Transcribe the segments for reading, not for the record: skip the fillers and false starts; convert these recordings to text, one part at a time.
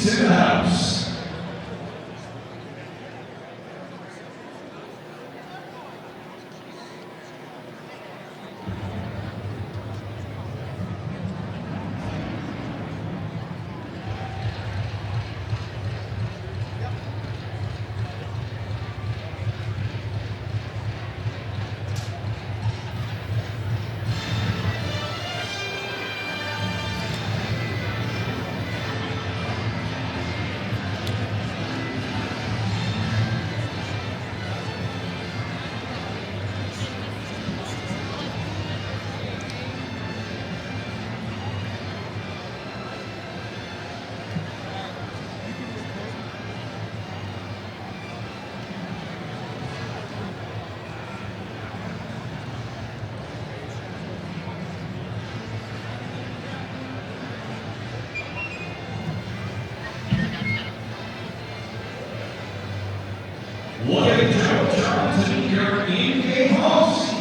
to the house. Looking to Johnson, your in-game host.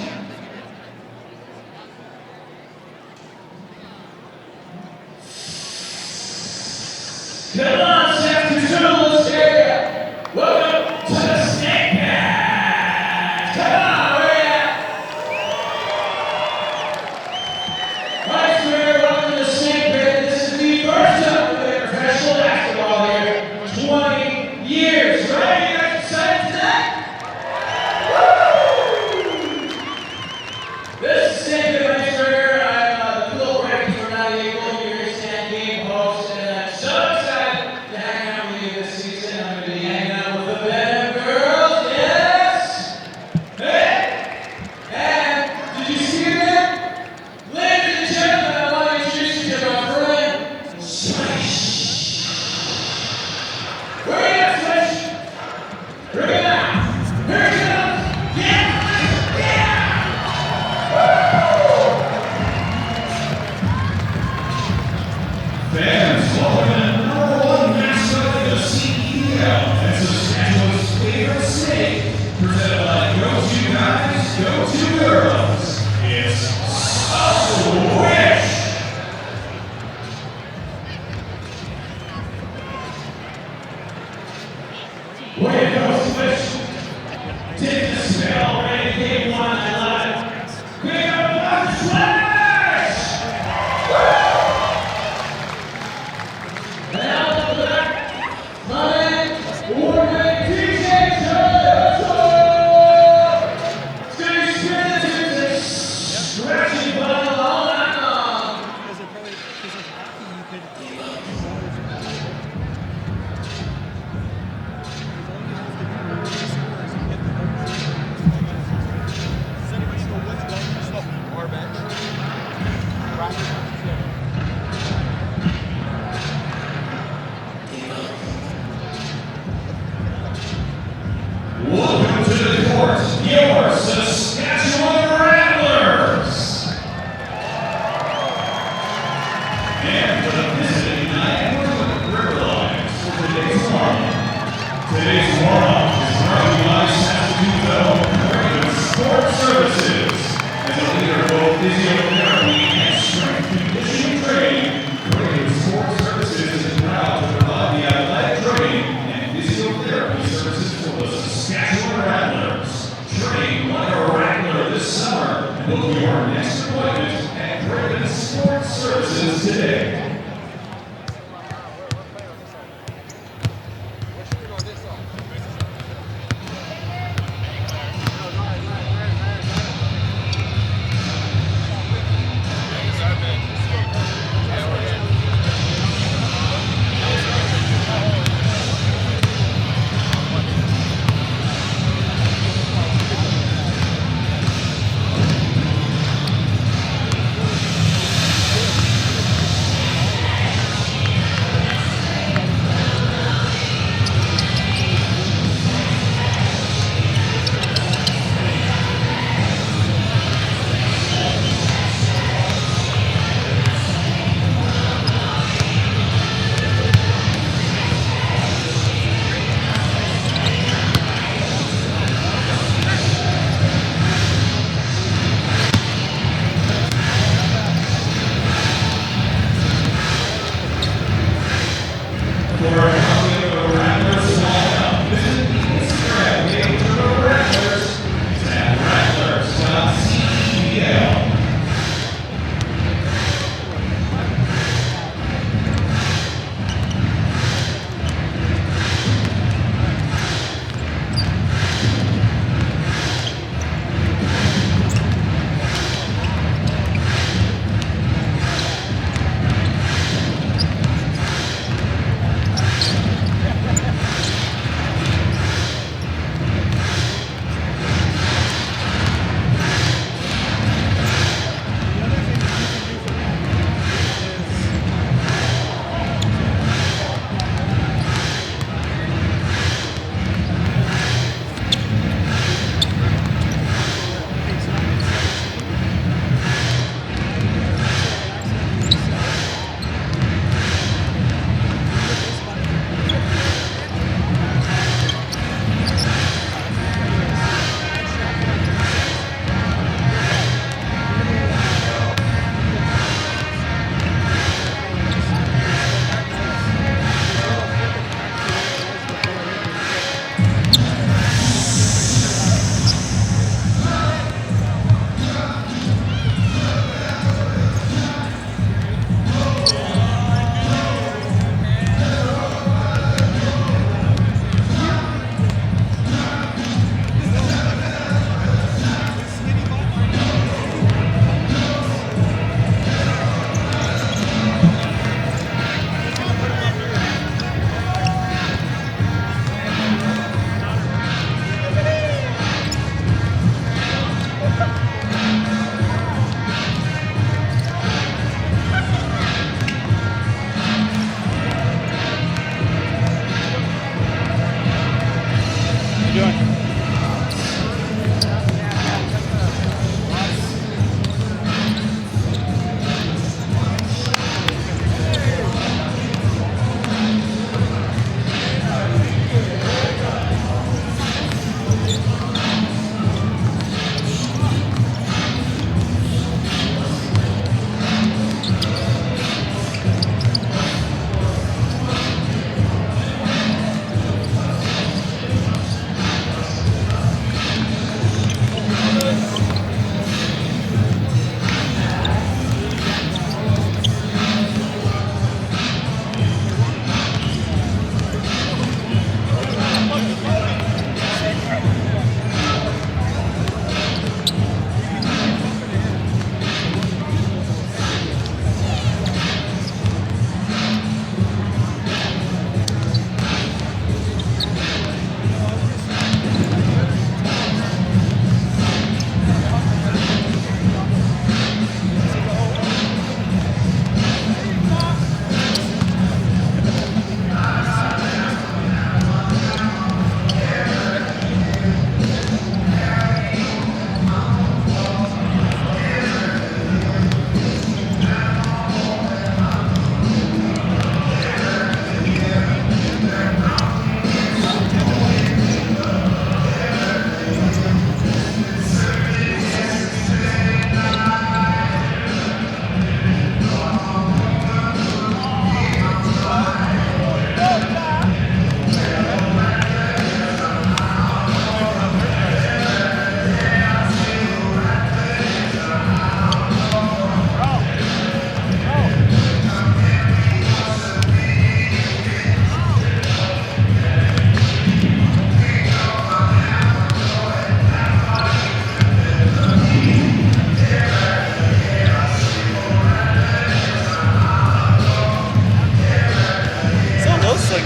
Come on, Saskatoon area. Welcome to the Snake Pass. Come on, where you at? Hi, sir. Welcome to the Snake Pass. This is the first time we've played professional basketball here. 20 years, right? You guys excited today? This is Snake Pass here. I'm the Phil Brackets from 98 Golden Years and game host, and I'm so excited to hang out with you this season. I'm going to be hanging out with the Band Girls, yes! Hey! And did you see them? Ladies and gentlemen, I want to introduce you to my friend, Swish. Where are you at, Swish? Bring it out! Here it comes! Yeah! Yeah! Fans, welcome to the #1 mascot of the CEBL. It's Saskatchewan's favorite snake, presented by Go-To Guys, Go-To Girls. It's Swish! Way to go, Swish! Take the smell, ready to game one, I love it. Quick up, Swish! And out of the back, my man, Warren DJ Turtle! Stay spirited and scratchy button all night long. Because it probably, because it's hockey, you could. Welcome to the court, your Saskatchewan Rattlers! And for the visiting Niagara River Lions for today's warm-up. Today's warm-up is brought to you by Saskatoon Creative Sports Services. As a leader of both physiotherapy and strength conditioning training, Creative Sports Services is proud to provide the athletic training and physiotherapy services for the Saskatchewan Rattlers. Train like a Rattler this summer and book your next appointment at Creative Sports Services today.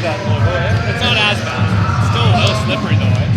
like that a little bit. It's not as bad. It's still a little slippery though, eh?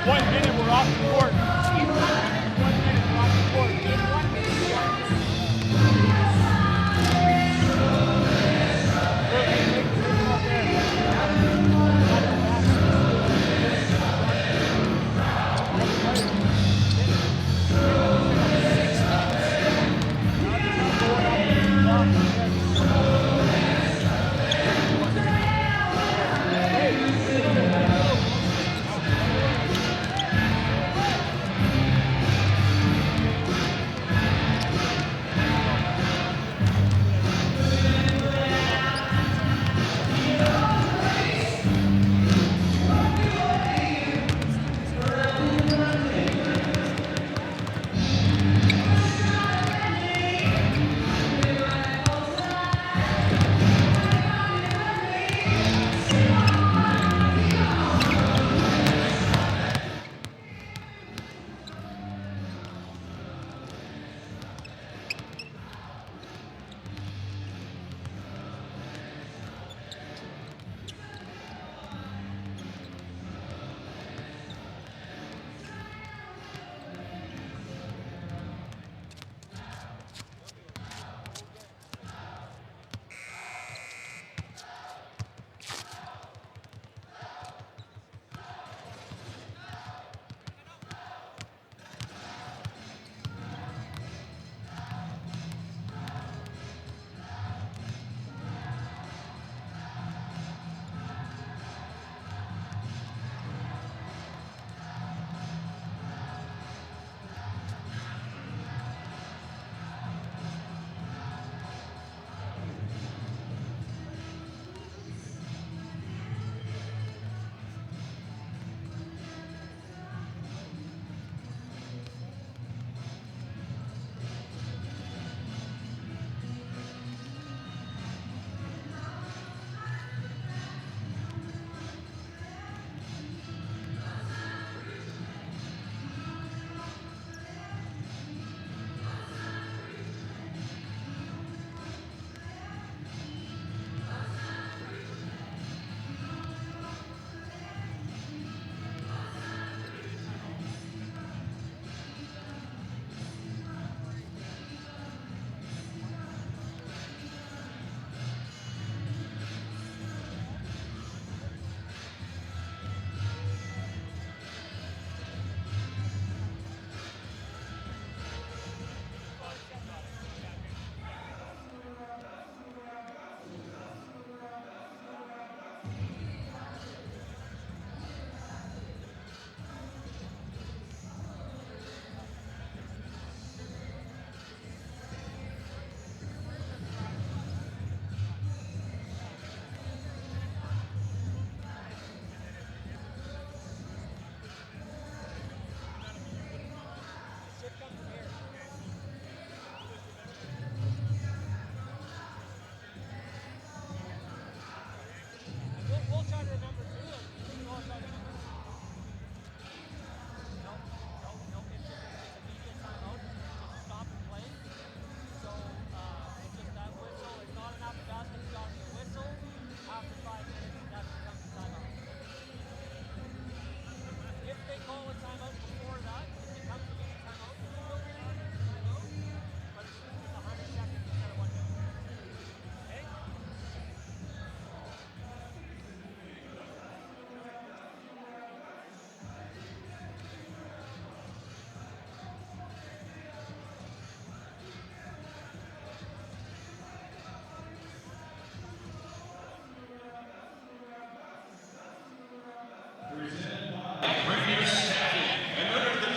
One minute, we're off the court.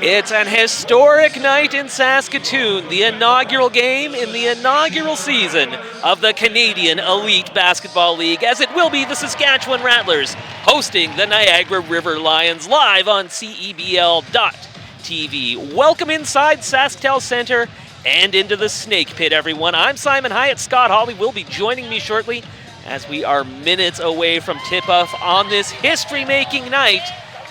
It's an historic night in Saskatoon, the inaugural game in the inaugural season of the Canadian Elite Basketball League, as it will be the Saskatchewan Rattlers hosting the Niagara River Lions live on CEBL.TV. Welcome inside SaskTel Centre and into the Snake Pit, everyone. I'm Simon Hyatt. Scott Hawley will be joining me shortly as we are minutes away from tip-off on this history-making night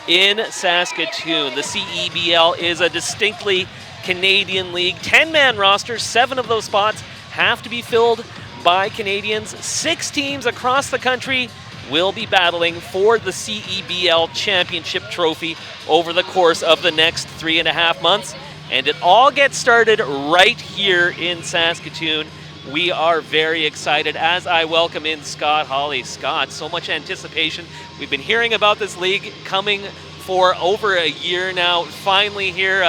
in Saskatoon. The CEBL is a distinctly Canadian league. 10-man roster, 7 of those spots have to be filled by Canadians. 6 teams across the country will be battling for the CEBL Championship Trophy over the course of the next 3.5 months. And it all gets started right here in Saskatoon. We are very excited as I welcome in Scott Hawley. Scott, so much anticipation. We've been hearing about this league coming for over a year now. Finally here,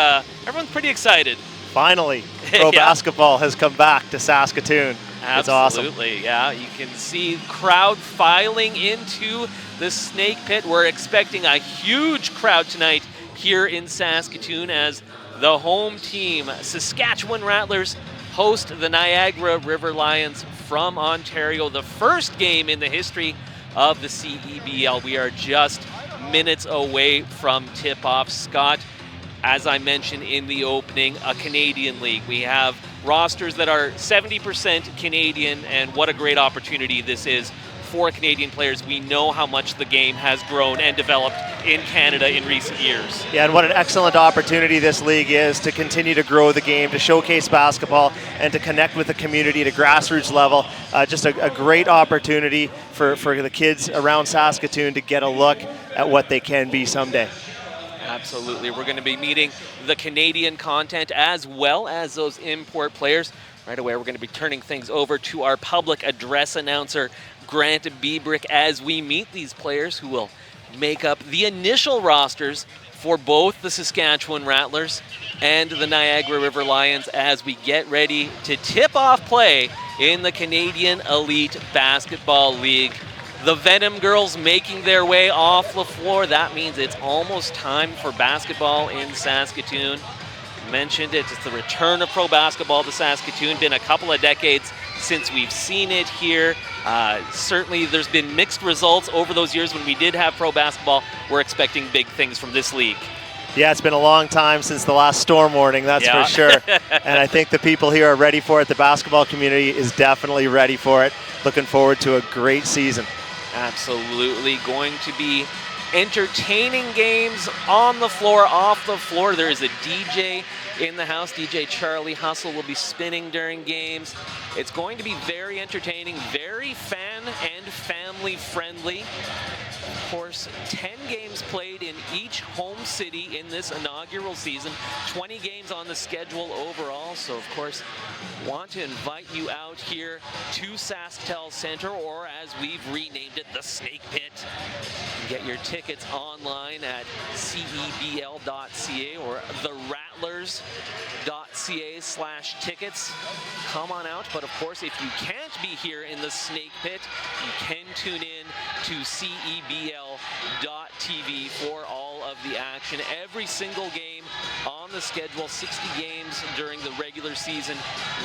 everyone's pretty excited. Finally, pro basketball has come back to Saskatoon. It's awesome. Absolutely, yeah. You can see crowd filing into the Snake Pit. We're expecting a huge crowd tonight here in Saskatoon as the home team, Saskatchewan Rattlers, host the Niagara River Lions from Ontario. The first game in the history of the CEBL. We are just minutes away from tip-off. Scott, as I mentioned in the opening, a Canadian league. We have rosters that are 70% Canadian, and what a great opportunity this is for Canadian players. We know how much the game has grown and developed in Canada in recent years. Yeah, and what an excellent opportunity this league is to continue to grow the game, to showcase basketball, and to connect with the community at a grassroots level. Just a great opportunity for the kids around Saskatoon to get a look at what they can be someday. Absolutely. We're going to be meeting the Canadian content as well as those import players. Right away, we're going to be turning things over to our public address announcer, Grant Biebrick, as we meet these players who will make up the initial rosters for both the Saskatchewan Rattlers and the Niagara River Lions as we get ready to tip off play in the Canadian Elite Basketball League. The Venom girls making their way off the floor. That means it's almost time for basketball in Saskatoon. Mentioned it, it's the return of pro basketball to Saskatoon. Been a couple of decades since we've seen it here. Certainly there's been mixed results over those years when we did have pro basketball. We're expecting big things from this league. Yeah, it's been a long time since the last storm warning, that's for sure. And I think the people here are ready for it. The basketball community is definitely ready for it. Looking forward to a great season. Absolutely. Going to be entertaining games on the floor, off the floor. There is a DJ in the house. DJ Charlie Hustle will be spinning during games. It's going to be very entertaining, very fan and family friendly. Of course, 10 games played in each home city in this inaugural season, 20 games on the schedule overall. So, of course, want to invite you out here to SaskTel Centre, or as we've renamed it, the Snake Pit. Get your tickets online at CEBL.ca or therattlers.ca/tickets. Come on out, but of course, if you can't be here in the Snake Pit, you can tune in to CEBL.TV for all of the action. Every single game on the schedule, 60 games during the regular season,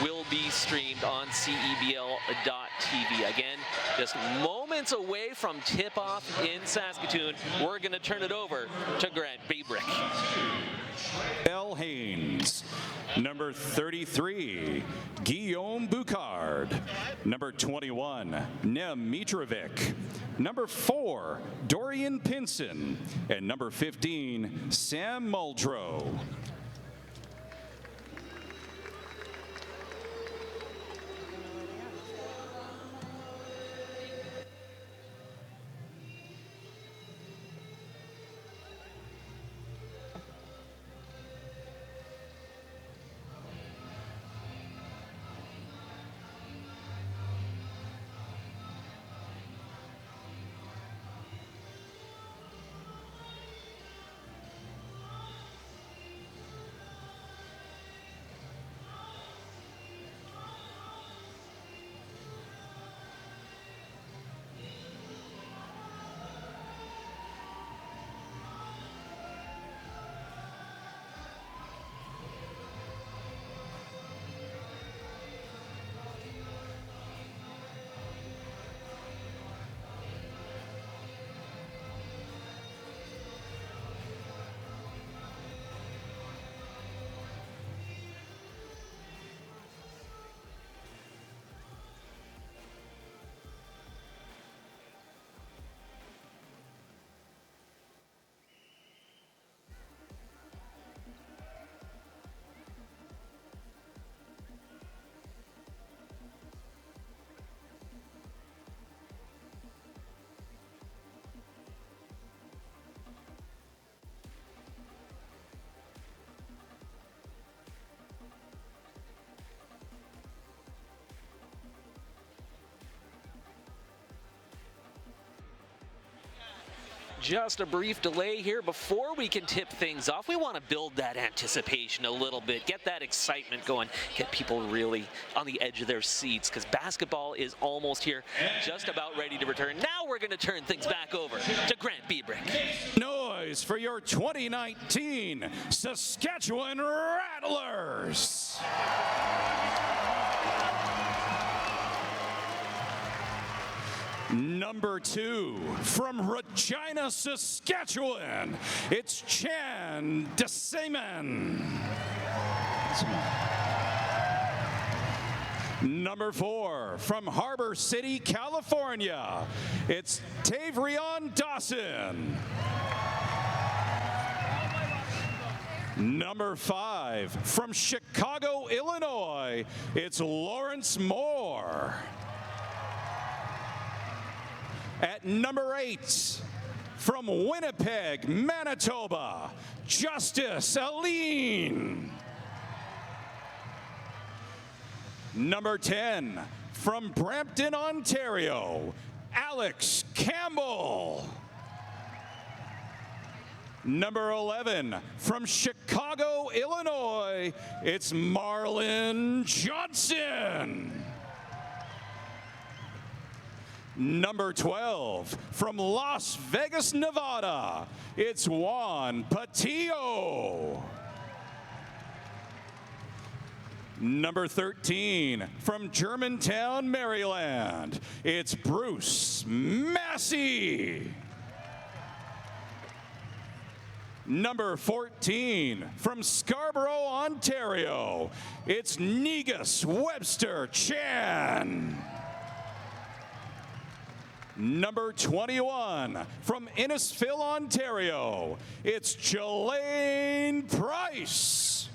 will be streamed on CEBL.TV. Again, just moments away from tip-off in Saskatoon. We're going to turn it over to Grant Biebrick. L. Haynes. Number 33, Guillaume Boucard. Number 21, Nem Mitrovic. Number 4, Dorian Pinson. And number 15, Sam Muldrow. Just a brief delay here before we can tip things off. We want to build that anticipation a little bit, get that excitement going, get people really on the edge of their seats because basketball is almost here, just about ready to return. Now we're going to turn things back over to Grant Biebrick. Noise for your 2019 Saskatchewan Rattlers. Number 2, from Regina, Saskatchewan, it's Chan DeSaman. Number 4, from Harbor City, California, it's Tavrion Dawson. Number 5, from Chicago, Illinois, it's Lawrence Moore. At number 8, from Winnipeg, Manitoba, Justice Aline. Number 10, from Brampton, Ontario, Alex Campbell. Number 11, from Chicago, Illinois, it's Marlon Johnson. Number 12, from Las Vegas, Nevada, it's Juan Patillo. Number 13, from Germantown, Maryland, it's Bruce Massey. Number 14, from Scarborough, Ontario, it's Negus Webster Chan. Number 21, from Innisfil, Ontario, it's Jelaine Price.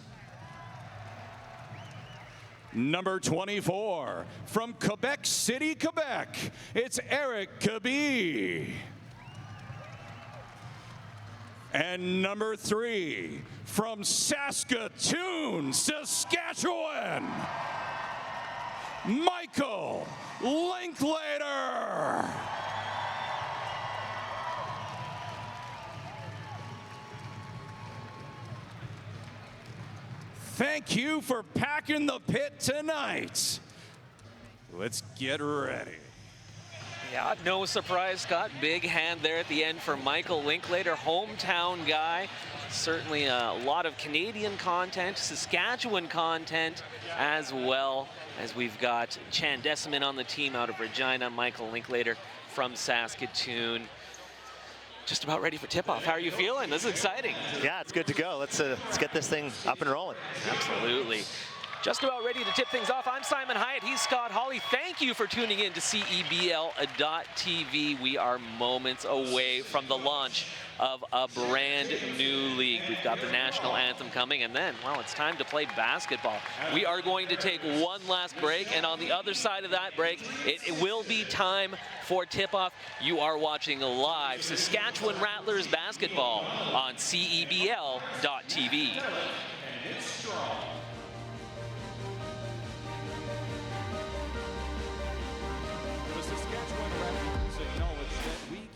Number 24, from Quebec City, Quebec, it's Eric Kabee. And number 3, from Saskatoon, Saskatchewan, Michael Linklater. Thank you for packing the pit tonight. Let's get ready. Yeah, no surprise, Scott. Big hand there at the end for Michael Linklater, hometown guy. Certainly a lot of Canadian content, Saskatchewan content as well, as we've got Chan DeSaman on the team out of Regina, Michael Linklater from Saskatoon. Just about ready for tip-off. How are you feeling? This is exciting. Yeah, it's good to go. Let's get this thing up and rolling. Absolutely. Just about ready to tip things off. I'm Simon Hyatt. He's Scott Hawley. Thank you for tuning in to CEBL.TV. We are moments away from the launch of a brand new league. We've got the national anthem coming, and then, well, it's time to play basketball. We are going to take one last break, and on the other side of that break, it will be time for tip-off. You are watching live Saskatchewan Rattlers basketball on CEBL.TV.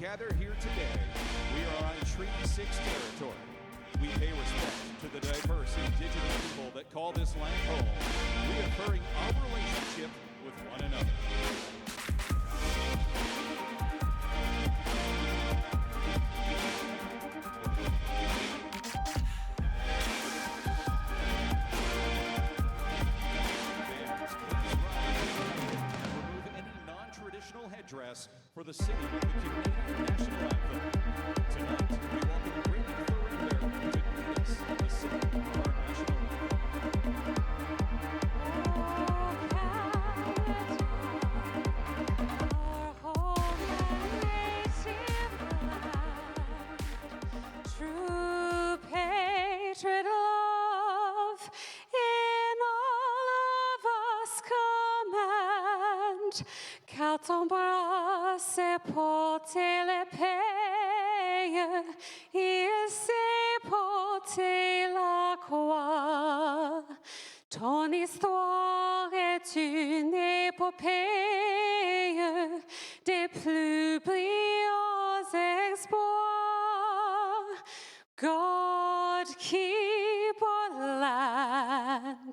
Gather here today, we are on Treaty 6 territory. We pay respect to the diverse Indigenous people that call this land home, reaffirming our relationship with one another. Headdress for the singing of the Canadian national anthem. Tonight, we welcome Brady Thuringer to lead us in the singing of our national True patriot love in all of us command. Quand embrasse porter les pays, il sait porter la croix. Ton histoire est une épopée des plus brillants exploits.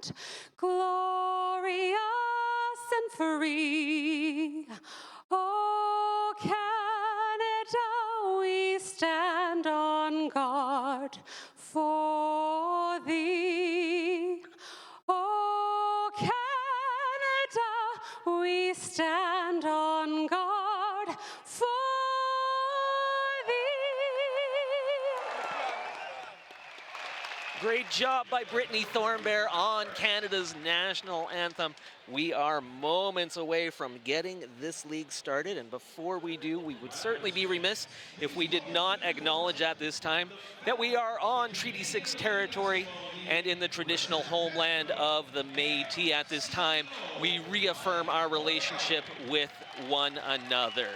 land, glorious and free. Oh, Canada, we stand on guard for thee. Oh, Canada, we stand on guard for thee. Great job by Brittany Thornbear on Canada's national anthem. We are moments away from getting this league started, and before we do, we would certainly be remiss if we did not acknowledge at this time that we are on Treaty 6 territory and in the traditional homeland of the Métis. At this time, we reaffirm our relationship with one another.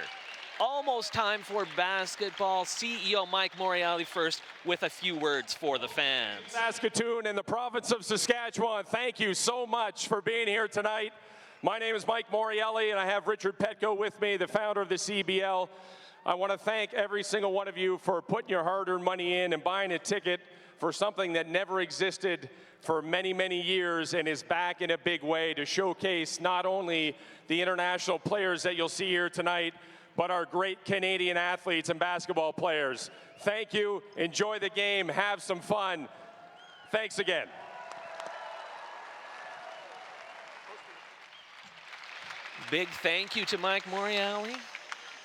Almost time for basketball. CEO Mike Moriarty first with a few words for the fans. Saskatoon and the province of Saskatchewan, thank you so much for being here tonight. My name is Mike Moriarty, and I have Richard Petko with me, the founder of the CEBL. I want to thank every single one of you for putting your hard-earned money in and buying a ticket for something that never existed for many, many years and is back in a big way to showcase not only the international players that you'll see here tonight, but our great Canadian athletes and basketball players. Thank you. Enjoy the game. Have some fun. Thanks again. Big thank you to Mike Moriarty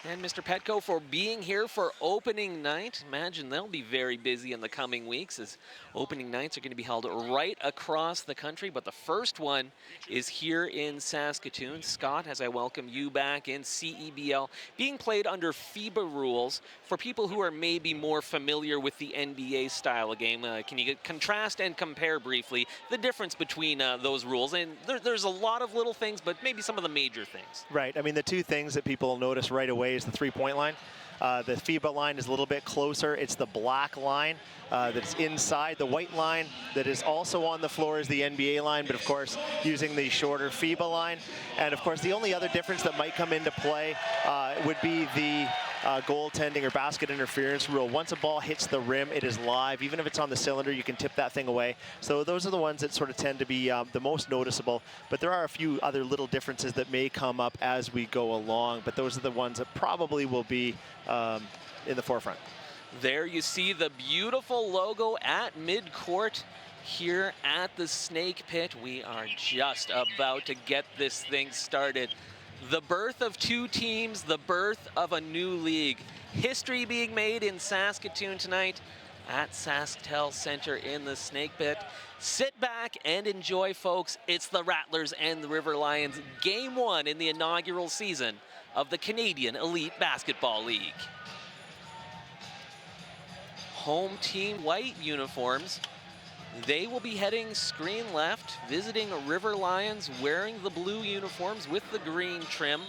and Mr. Petko for being here for opening night. Imagine they'll be very busy in the coming weeks as opening nights are going to be held right across the country, but the first one is here in Saskatoon. Scott, as I welcome you back in CEBL, being played under FIBA rules. For people who are maybe more familiar with the NBA style of game, can you contrast and compare briefly the difference between those rules? And there's a lot of little things, but maybe some of the major things. Right. I mean, the two things that people notice right away is the three-point line. The FIBA line is a little bit closer. It's the black line that's inside. The white line that is also on the floor is the NBA line, but of course using the shorter FIBA line. And of course the only other difference that might come into play would be the goaltending or basket interference rule. Once a ball hits the rim, it is live. Even if it's on the cylinder, you can tip that thing away. So those are the ones that sort of tend to be the most noticeable. But there are a few other little differences that may come up as we go along. But those are the ones that probably will be in the forefront. There you see the beautiful logo at midcourt here at the Snake Pit. We are just about to get this thing started. The birth of two teams, the birth of a new league. History being made in Saskatoon tonight at SaskTel Center in the Snake Pit. Sit back and enjoy, folks. It's the Rattlers and the River Lions, Game 1 in the inaugural season of the Canadian Elite Basketball League. Home team white uniforms. They will be heading screen left, visiting River Lions wearing the blue uniforms with the green trim.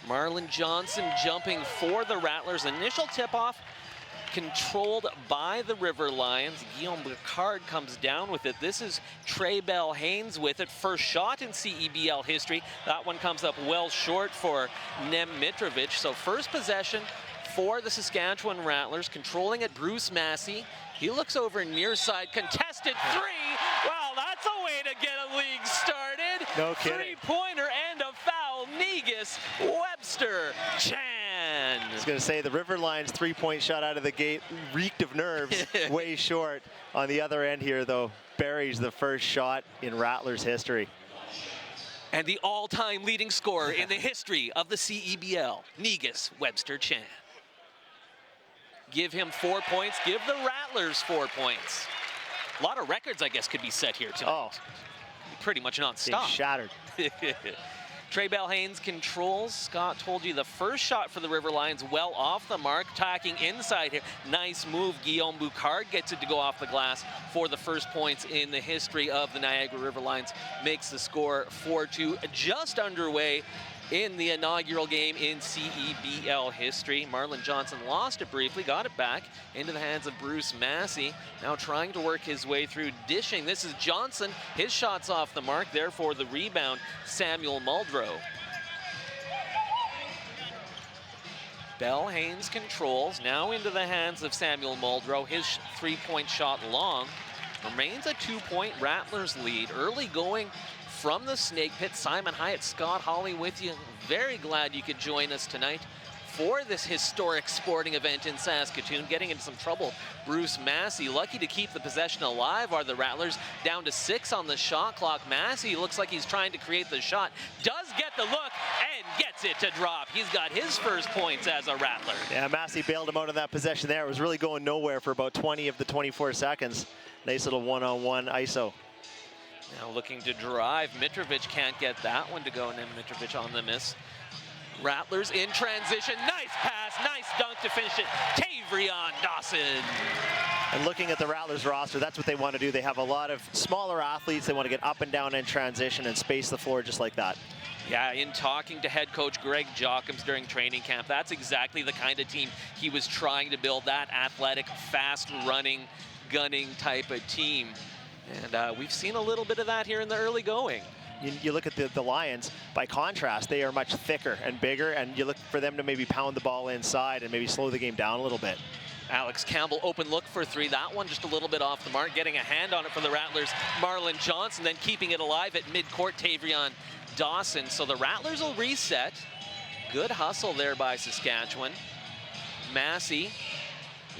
Marlon Johnson jumping for the Rattlers. Initial tip-off controlled by the River Lions. Guillaume Boucard comes down with it. This is Trey Bell Haynes with it. First shot in CEBL history. That one comes up well short for Nem Mitrovic. So first possession for the Saskatchewan Rattlers, controlling it, Bruce Massey. He looks over near side, contested three. Wow, that's a way to get a league started. No kidding. Three-pointer and a foul. Negus Webster Chan. I was going to say the River Lions three-point shot out of the gate reeked of nerves, way short. On the other end here, though, buries the first shot in Rattlers history. And the all-time leading scorer in the history of the CEBL, Negus Webster Chan. Give him 4 points, give the Rattlers 4 points. A lot of records, I guess, could be set here tonight. Oh, pretty much non-stop. shattered. Trey Bell Haynes controls. Scott told you the first shot for the River Lions well off the mark, tacking inside here. Nice move. Guillaume Boucard gets it to go off the glass for the first points in the history of the Niagara River Lions. Makes the score 4-2, just underway in the inaugural game in CEBL history. Marlon Johnson lost it briefly, got it back into the hands of Bruce Massey. Now trying to work his way through, dishing. This is Johnson. His shot's off the mark. Therefore, the rebound, Samuel Muldrow. Bell Haynes controls, now into the hands of Samuel Muldrow. His three-point shot long. Remains a 2-point Rattlers lead. Early going from the Snake Pit. Simon Hyatt, Scott Hawley with you. Very glad you could join us tonight for this historic sporting event in Saskatoon. Getting into some trouble, Bruce Massey. Lucky to keep the possession alive are the Rattlers. Down to 6 on the shot clock. Massey looks like he's trying to create the shot. Does get the look and gets it to drop. He's got his first points as a Rattler. Yeah, Massey bailed him out of that possession there. It was really going nowhere for about 20 of the 24 seconds. Nice little one-on-one ISO. Now looking to drive. Mitrovic can't get that one to go, and then Mitrovic on the miss. Rattlers in transition. Nice pass, nice dunk to finish it. Tavrion Dawson. And looking at the Rattlers roster, that's what they want to do. They have a lot of smaller athletes. They want to get up and down in transition and space the floor just like that. Yeah, in talking to head coach Greg Jockums during training camp, that's exactly the kind of team he was trying to build, that athletic, fast-running, gunning type of team. And we've seen a little bit of that here in the early going. You look at the Lions, by contrast, they are much thicker and bigger, and you look for them to maybe pound the ball inside and maybe slow the game down a little bit. Alex Campbell, open look for three. That one just a little bit off the mark. Getting a hand on it for the Rattlers. Marlon Johnson then keeping it alive at midcourt, Tavrion Dawson. So the Rattlers will reset. Good hustle there by Saskatchewan. Massey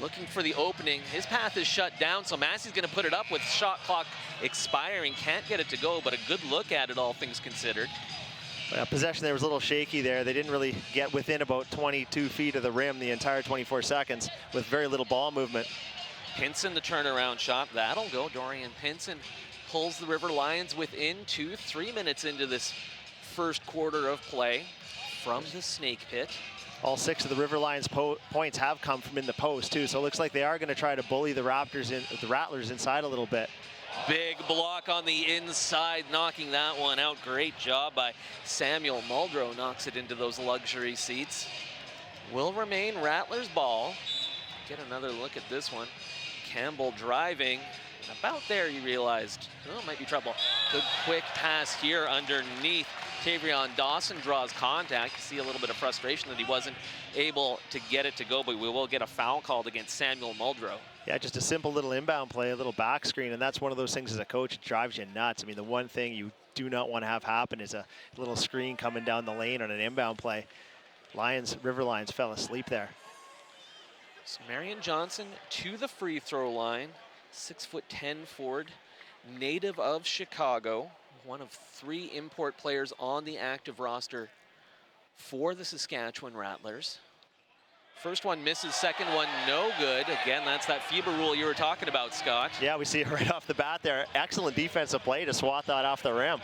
looking for the opening. His path is shut down, so Massey's going to put it up with shot clock expiring. Can't get it to go, but a good look at it, all things considered. Possession there was a little shaky there. They didn't really get within about 22 feet of the rim the entire 24 seconds with very little ball movement. Pinson, the turnaround shot. That'll go. Dorian Pinson pulls the River Lions within 3 minutes into this first quarter of play from the Snake Pit. All 6 of the River Lions points have come from in the post too, so it looks like they are going to try to bully the Rattlers inside a little bit. Big block on the inside, knocking that one out. Great job by Samuel Muldrow. Knocks it into those luxury seats. Will remain Rattlers ball. Get another look at this one. Campbell driving. And about there you realized, oh, it might be trouble. Good quick pass here underneath. Tavrion Dawson draws contact. You see a little bit of frustration that he wasn't able to get it to go, but we will get a foul called against Samuel Muldrow. Yeah, just a simple little inbound play, a little back screen, and that's one of those things as a coach, it drives you nuts. I mean, the one thing you do not want to have happen is a little screen coming down the lane on an inbound play. River Lions fell asleep there. So Marion Johnson to the free throw line. 6'10" forward, native of Chicago. One of 3 import players on the active roster for the Saskatchewan Rattlers. First one misses, second one no good. Again, that's that FIBA rule you were talking about, Scott. Yeah, we see it right off the bat there. Excellent defensive play to swat that off the rim.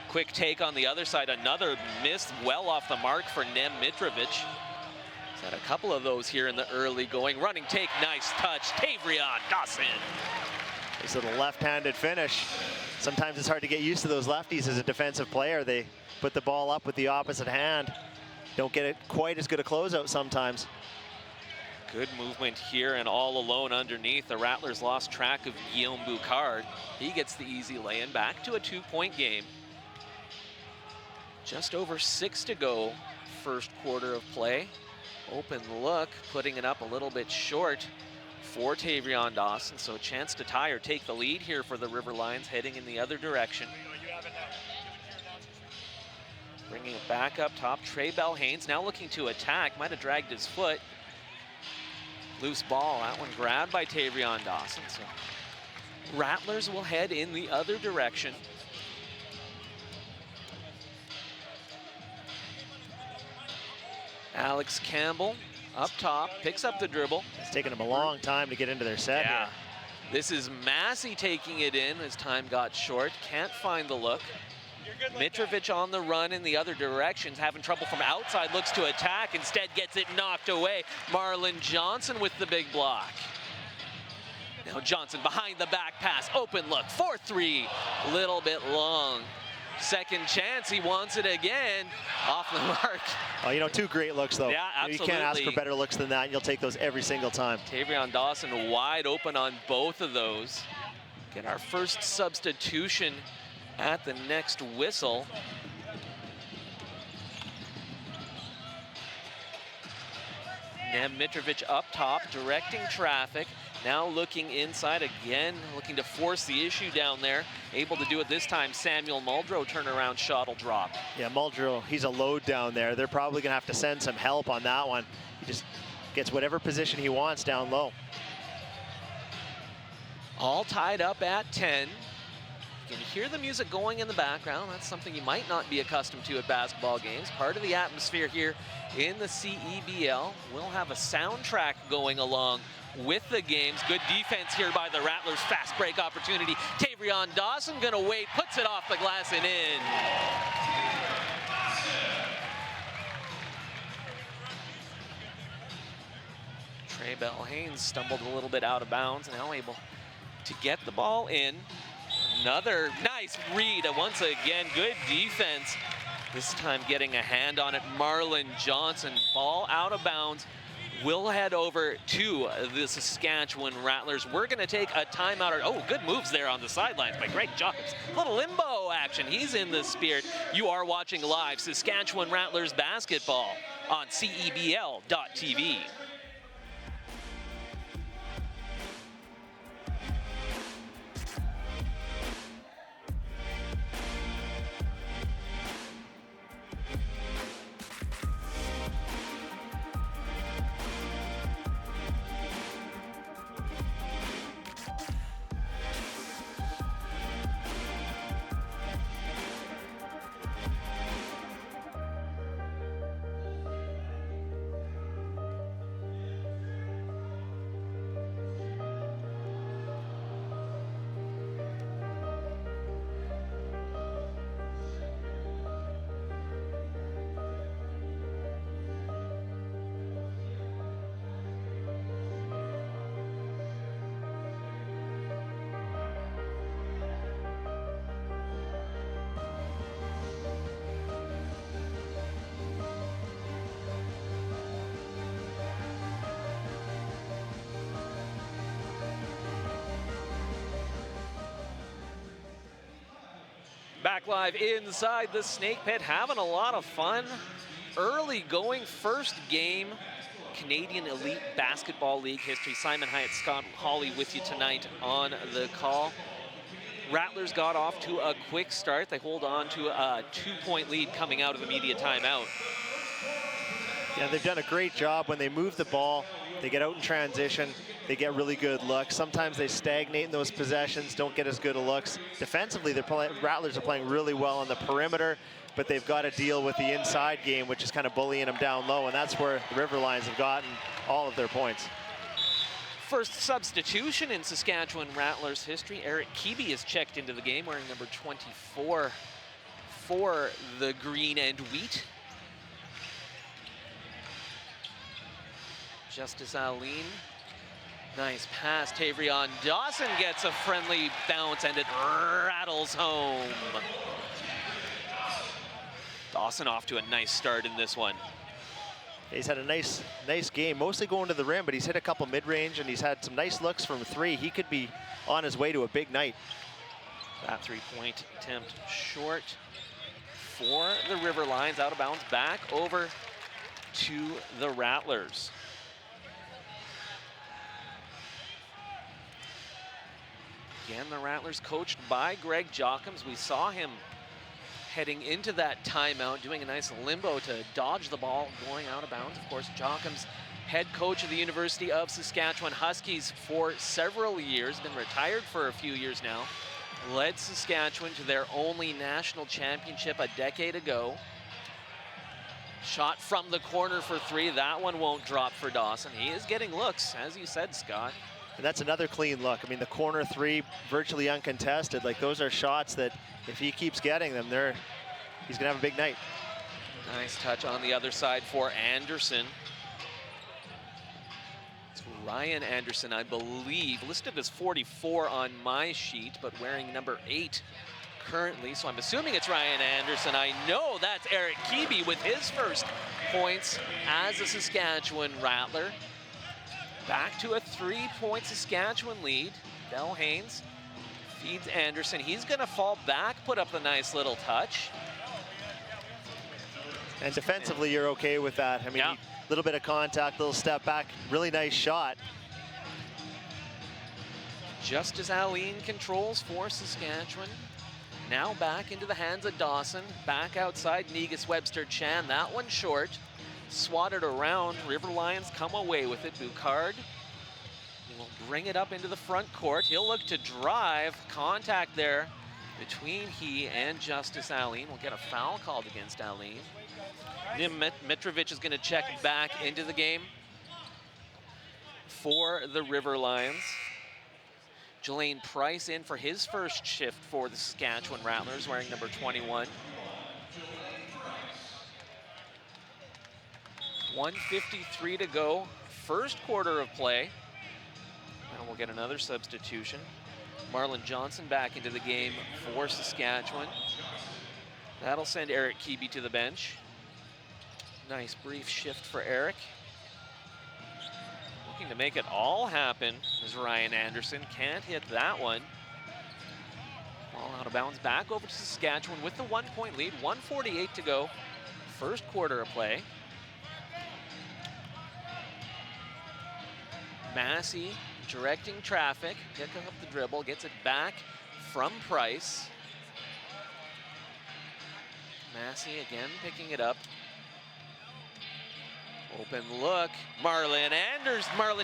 Quick take on the other side, another miss well off the mark for Nem Mitrovic. He's had a couple of those here in the early going. Running take, nice touch, Tavrion Dawson. Nice little left-handed finish. Sometimes it's hard to get used to those lefties as a defensive player. They put the ball up with the opposite hand. Don't get it quite as good a closeout sometimes. Good movement here and all alone underneath. The Rattlers lost track of Guillaume Boucard. He gets the easy lay-in, back to a 2-point game. Just over 6 to go, first quarter of play. Open look, putting it up a little bit short for Tavrion Dawson, so a chance to tie or take the lead here for the River Lions, heading in the other direction. Bringing it back up top, Trey Bell Haynes now looking to attack, might have dragged his foot. Loose ball, that one grabbed by Tavrion Dawson, so Rattlers will head in the other direction. Alex Campbell up top, picks up the dribble. It's taken him a long time to get into their set here. This is Massey taking it in as time got short. Can't find the look. Mitrovic on the run in the other directions, having trouble from outside, looks to attack, instead gets it knocked away. Marlon Johnson with the big block. Now Johnson behind the back pass, open look, 4-3, little bit long. Second chance, he wants it again, off the mark. Oh, you know, 2 great looks though. Yeah, absolutely. You can't ask for better looks than that, and you'll take those every single time. Tavrion Dawson wide open on both of those. Get our first substitution at the next whistle. Mitrovic up top, directing traffic. Now looking inside again, looking to force the issue down there. Able to do it this time. Samuel Muldrow turnaround shot will drop. Yeah, Muldrow, he's a load down there. They're probably going to have to send some help on that one. He just gets whatever position he wants down low. All tied up at 10. You can hear the music going in the background. That's something you might not be accustomed to at basketball games. Part of the atmosphere here in the CEBL. We'll have a soundtrack going along with the games. Good defense here by the Rattlers. Fast break opportunity. Tavrion Dawson gonna wait, puts it off the glass and in. Trey Bell Haynes stumbled a little bit out of bounds, now able to get the ball in. Another nice read. Once again, good defense. This time getting a hand on it. Marlon Johnson, ball out of bounds. We'll head over to the Saskatchewan Rattlers. We're going to take a timeout. Oh, good moves there on the sidelines by Greg Jacobs. Little limbo action. He's in the spirit. You are watching live Saskatchewan Rattlers basketball on CEBL.tv. Back live inside the Snake Pit, having a lot of fun. Early going first game, Canadian Elite Basketball League history. Simon Hyatt, Scott Hawley with you tonight on the call. Rattlers got off to a quick start. They hold on to a 2-point lead coming out of immediate timeout. Yeah, they've done a great job when they move the ball. They get out in transition. They get really good looks. Sometimes they stagnate in those possessions, don't get as good of looks. Defensively, Rattlers are playing really well on the perimeter, but they've got to deal with the inside game, which is kind of bullying them down low, and that's where the River Lions have gotten all of their points. First substitution in Saskatchewan Rattlers history. Eric Keeby is checked into the game, wearing number 24 for the Green and Wheat. Justice Aline. Nice pass. Tavrion Dawson gets a friendly bounce and it rattles home. Dawson off to a nice start in this one. He's had a nice game, mostly going to the rim, but he's hit a couple mid-range and he's had some nice looks from three. He could be on his way to a big night. That three-point attempt short for the River Lions. Out of bounds, back over to the Rattlers. Again, the Rattlers coached by Greg Jacobs. We saw him heading into that timeout, doing a nice limbo to dodge the ball going out of bounds. Of course, Jacobs, head coach of the University of Saskatchewan Huskies for several years, been retired for a few years now. Led Saskatchewan to their only national championship a decade ago. Shot from the corner for three. That one won't drop for Dawson. He is getting looks, as you said, Scott. And that's another clean look. I mean, the corner three, virtually uncontested. Like, those are shots that if he keeps getting them, he's gonna have a big night. Nice touch on the other side for Anderson. It's Ryan Anderson, I believe, listed as 44 on my sheet, but wearing number 8 currently. So I'm assuming it's Ryan Anderson. I know that's Eric Keeby with his first points as a Saskatchewan Rattler. Back to a 3-point Saskatchewan lead. Bell Haynes feeds Anderson. He's gonna fall back, put up a nice little touch. And defensively, you're okay with that. I mean, yeah. little bit of contact, little step back, really nice shot. Just as Aline controls for Saskatchewan. Now back into the hands of Dawson. Back outside, Negus Webster Chan. That one short. Swatted around. River Lions come away with it. Boucard will bring it up into the front court. He'll look to drive. Contact there between he and Justice Aline. We'll get a foul called against Aline. Nim Mitrovic is going to check back into the game for the River Lions. Jelaine Price in for his first shift for the Saskatchewan Rattlers, wearing number 21. 1:53 to go, first quarter of play. And we'll get another substitution. Marlon Johnson back into the game for Saskatchewan. That'll send Eric Keeby to the bench. Nice brief shift for Eric. Looking to make it all happen is Ryan Anderson. Can't hit that one. Ball out of bounds, back over to Saskatchewan with the 1-point lead. 1:48 to go, first quarter of play. Massey directing traffic, picking up the dribble, gets it back from Price. Massey again picking it up. Open look, Marlon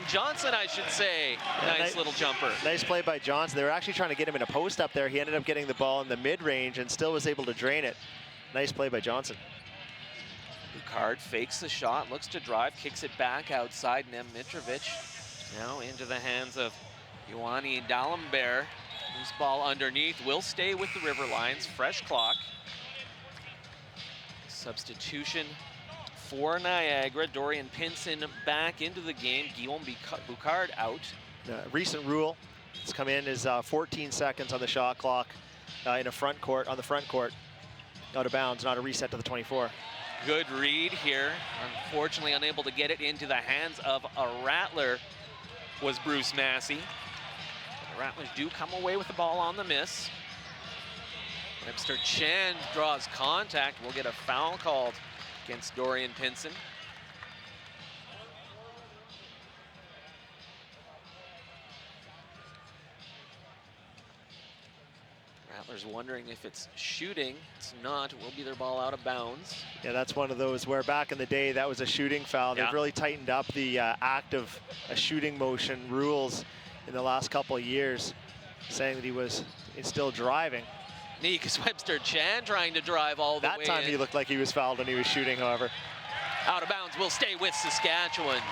Johnson, I should say. Nice little jumper. Nice play by Johnson. They were actually trying to get him in a post up there. He ended up getting the ball in the mid-range and still was able to drain it. Nice play by Johnson. Boucard fakes the shot, looks to drive, kicks it back outside. Nem Mitrovic now into the hands of Ioanni D'Alembert. Loose ball underneath, will stay with the River Lions. Fresh clock. Substitution for Niagara. Dorian Pinson back into the game. Guillaume Boucard out. Recent rule that's come in is 14 seconds on the shot clock in a front court, on the front court. Out of bounds, not a reset to the 24. Good read here. Unfortunately unable to get it into the hands of a Rattler was Bruce Massey. The Rattlers do come away with the ball on the miss. Webster Chan draws contact. We'll get a foul called against Dorian Pinson. Rattlers wondering if it's shooting. It's not. It will be their ball out of bounds. Yeah, that's one of those where back in the day that was a shooting foul. Yeah. They've really tightened up the act of a shooting motion rules in the last couple of years, saying that he was still driving. Negus Webster Chan trying to drive all the way That time in. he looked like he was fouled when he was shooting, however. Out of bounds will stay with Saskatchewan.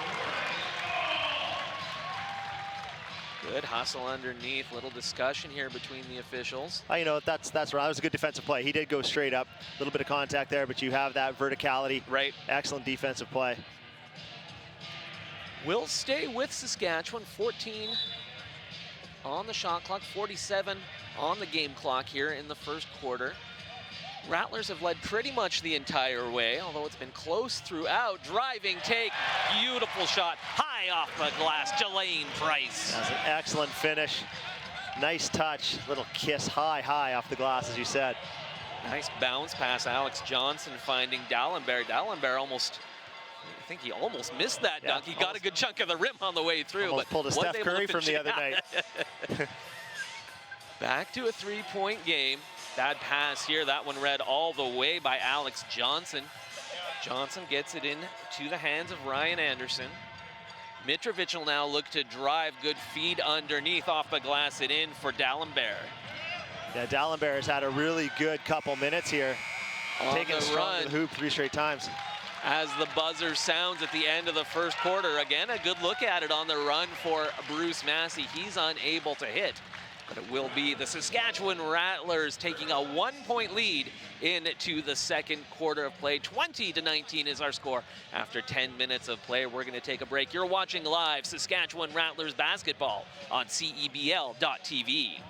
Good hustle underneath. Little discussion here between the officials. You know, that's right. That was a good defensive play. He did go straight up. A little bit of contact there, but you have that verticality. Right. Excellent defensive play. Will stay with Saskatchewan. 14 on the shot clock, 47 on the game clock here in the first quarter. Rattlers have led pretty much the entire way, although it's been close throughout. Driving take, beautiful shot, high off the glass, Jelaine Price. That's an excellent finish. Nice touch, little kiss high off the glass, as you said. Nice bounce pass, Alex Johnson finding D'Alembert. D'Alembert almost, I think he almost missed that dunk. He got a good chunk of the rim on the way through. Almost but pulled a was Steph able to Curry from finish the it. other night. Back to a three-point game. Bad pass here. That one read all the way by Alex Johnson. Johnson gets it in to the hands of Ryan Anderson. Mitrovic will now look to drive. Good feed underneath, off the glass, it in for D'Alembert. Yeah, D'Alembert has had a really good couple minutes here. On Taking the a strong run. to the hoop 3 straight times. As the buzzer sounds at the end of the first quarter. Again, a good look at it on the run for Bruce Massey. He's unable to hit. But it will be the Saskatchewan Rattlers taking a 1-point lead into the second quarter of play. 20-19 is our score after 10 minutes of play. We're going to take a break. You're watching live Saskatchewan Rattlers basketball on CEBL.tv.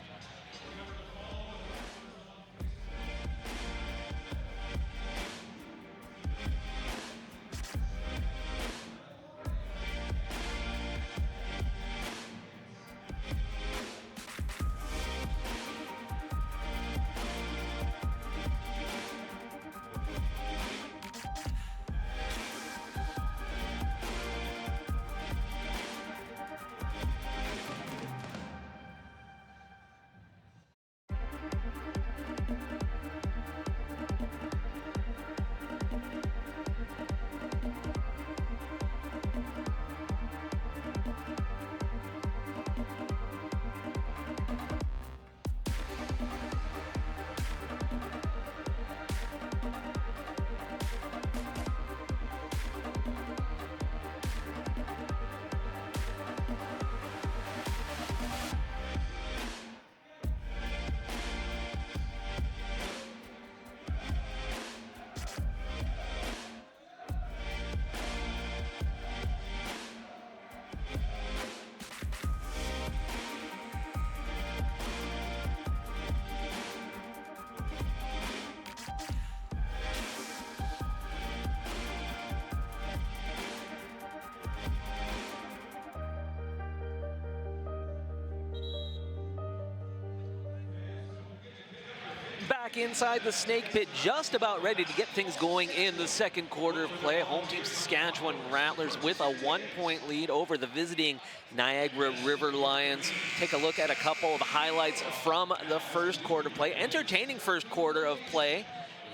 back inside the snake pit, just about ready to get things going in the second quarter of play. Home team Saskatchewan Rattlers with a 1-point lead over the visiting Niagara River Lions. Take a look at a couple of highlights from the first quarter play. Entertaining first quarter of play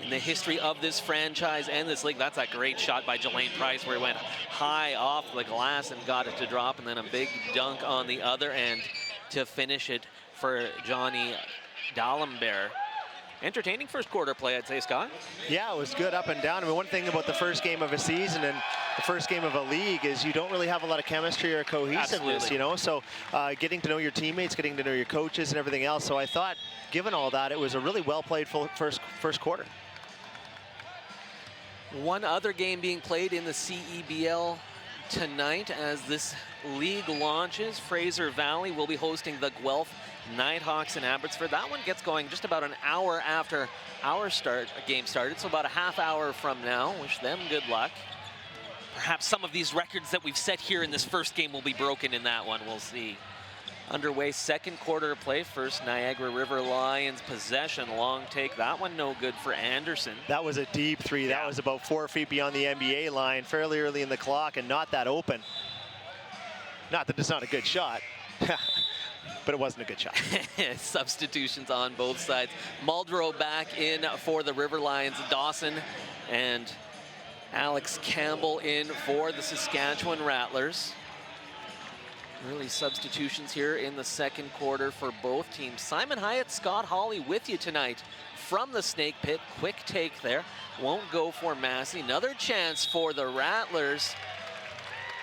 in the history of this franchise and this league. That's a great shot by Jelaine Price where he went high off the glass and got it to drop, and then a big dunk on the other end to finish it for Johnny D'Alembert. Entertaining first quarter play, I'd say, Scott. Yeah, it was good up and down. I mean, one thing about the first game of a season and the first game of a league is you don't really have a lot of chemistry or cohesiveness, Absolutely. you know? So getting to know your teammates, getting to know your coaches and everything else. So I thought, given all that, it was a really well-played first quarter. One other game being played in the CEBL tonight as this league launches. Fraser Valley will be hosting the Guelph Nighthawks in Abbotsford. That one gets going just about an hour after our game started, so about a half hour from now. Wish them good luck. Perhaps some of these records that we've set here in this first game will be broken in that one. We'll see. Underway, second quarter of play. First Niagara River Lions possession, long take. That one no good for Anderson. That was a deep three. That was about 4 feet beyond the NBA line, fairly early in the clock and not that open. Not that it's not a good shot, but it wasn't a good shot. Substitutions on both sides. Muldrow back in for the River Lions. Dawson and Alex Campbell in for the Saskatchewan Rattlers. Early substitutions here in the second quarter for both teams. Simon Hyatt, Scott Hawley with you tonight from the snake pit. Quick take there. Won't go for Massey. Another chance for the Rattlers.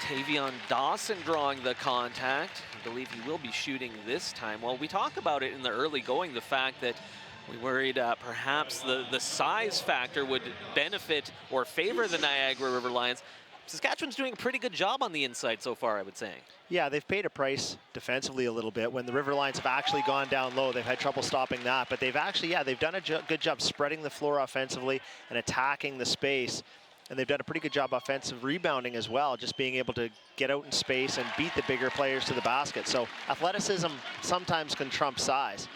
Tavion Dawson drawing the contact. I believe he will be shooting this time. Well, we talk about it in the early going, the fact that we worried perhaps the size factor would benefit or favor the Niagara River Lions. Saskatchewan's doing a pretty good job on the inside so far, I would say. Yeah, they've paid a price defensively a little bit. When the River Lions have actually gone down low, they've had trouble stopping that. But they've actually, they've done a good job spreading the floor offensively and attacking the space. And they've done a pretty good job offensive rebounding as well, just being able to get out in space and beat the bigger players to the basket. So athleticism sometimes can trump size.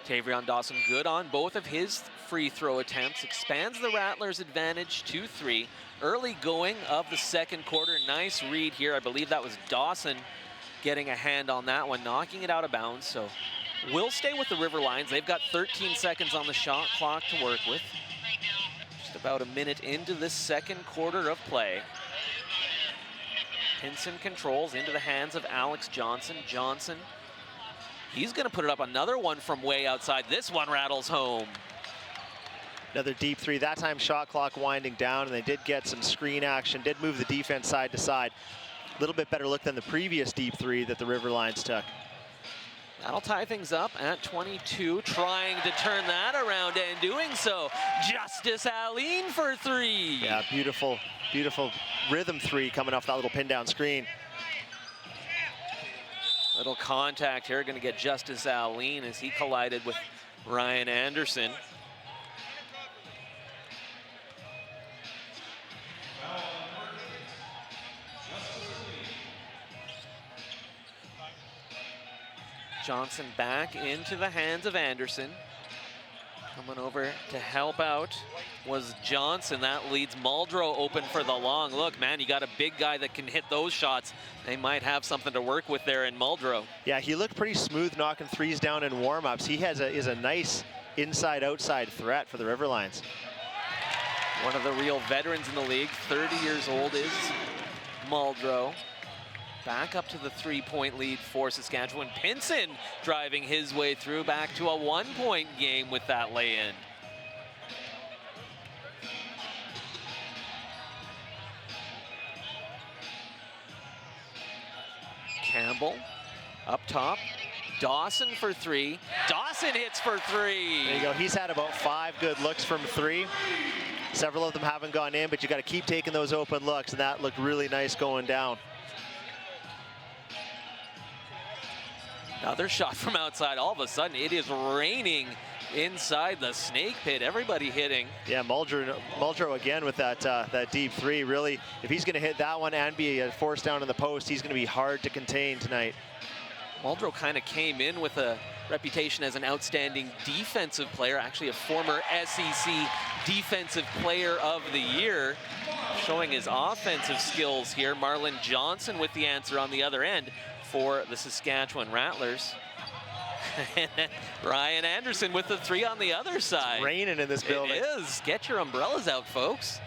Tavion Dawson good on both of his free throw attempts. Expands the Rattlers' advantage to 3. Early going of the second quarter. Nice read here. I believe that was Dawson getting a hand on that one, knocking it out of bounds. So we'll stay with the River Lions. They've got 13 seconds on the shot clock to work with. Just about a minute into this second quarter of play. Pinson controls into the hands of Alex Johnson. Johnson, he's going to put it up. Another one from way outside. This one rattles home. Another deep three. That time shot clock winding down, and they did get some screen action, did move the defense side to side. A little bit better look than the previous deep three that the River Lions took. That'll tie things up at 22, trying to turn that around and doing so. Justice Aline for 3. Yeah, beautiful, beautiful rhythm three coming off that little pin down screen. Little contact here, going to get Justice Aline as he collided with Ryan Anderson. Johnson back into the hands of Anderson. Coming over to help out was Johnson. That leads Muldrow open for the long. Look, man, you got a big guy that can hit those shots. They might have something to work with there in Muldrow. Yeah, he looked pretty smooth knocking threes down in warm-ups. He is a nice inside-outside threat for the River Lions. One of the real veterans in the league, 30 years old is Muldrow. Back up to the 3-point lead for Saskatchewan. Pinson driving his way through, back to a 1-point game with that lay-in. Campbell up top. Dawson for 3. Dawson hits for 3. There you go. He's had about 5 good looks from 3. Several of them haven't gone in, but you got to keep taking those open looks, and that looked really nice going down. Another shot from outside. All of a sudden, it is raining inside the snake pit. Everybody hitting. Yeah, Muldrow again with that deep 3. Really, if he's going to hit that one and be forced down in the post, he's going to be hard to contain tonight. Muldrow kind of came in with a reputation as an outstanding defensive player, actually a former SEC Defensive Player of the Year, showing his offensive skills here. Marlon Johnson with the answer on the other end for the Saskatchewan Rattlers. Ryan Anderson with the 3 on the other side. It's raining in this building. It is. Get your umbrellas out, folks.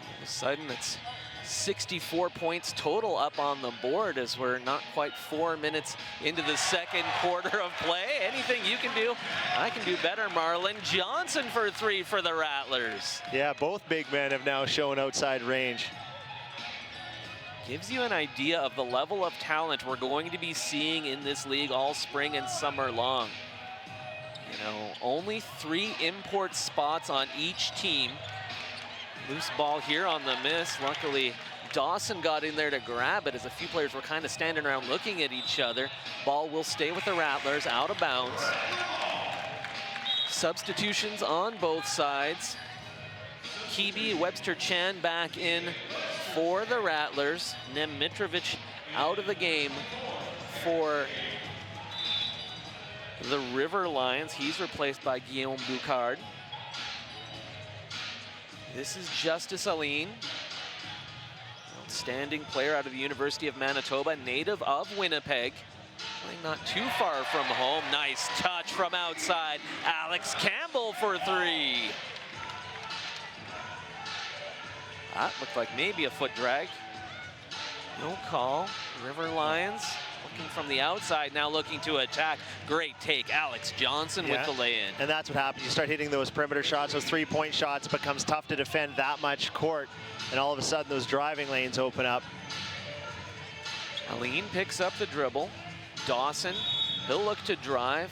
All of a sudden, it's 64 points total up on the board as we're not quite 4 minutes into the second quarter of play. Anything you can do, I can do better. Marlon Johnson for 3 for the Rattlers. Yeah, both big men have now shown outside range. Gives you an idea of the level of talent we're going to be seeing in this league all spring and summer long. You know, only 3 import spots on each team. Loose ball here on the miss. Luckily, Dawson got in there to grab it as a few players were kind of standing around looking at each other. Ball will stay with the Rattlers, out of bounds. Substitutions on both sides. Kibi, Webster Chan back in for the Rattlers. Nem Mitrovic out of the game for the River Lions. He's replaced by Guillaume Boucard. This is Justice Aline, outstanding player out of the University of Manitoba, native of Winnipeg, playing not too far from home. Nice touch from outside. Alex Campbell for 3. That looked like maybe a foot drag. No call. River Lions looking from the outside, now looking to attack. Great take, Alex Johnson with the lay-in. And that's what happens. You start hitting those perimeter shots, those 3-point shots, it becomes tough to defend that much court. And all of a sudden, those driving lanes open up. Aline picks up the dribble. Dawson, he'll look to drive.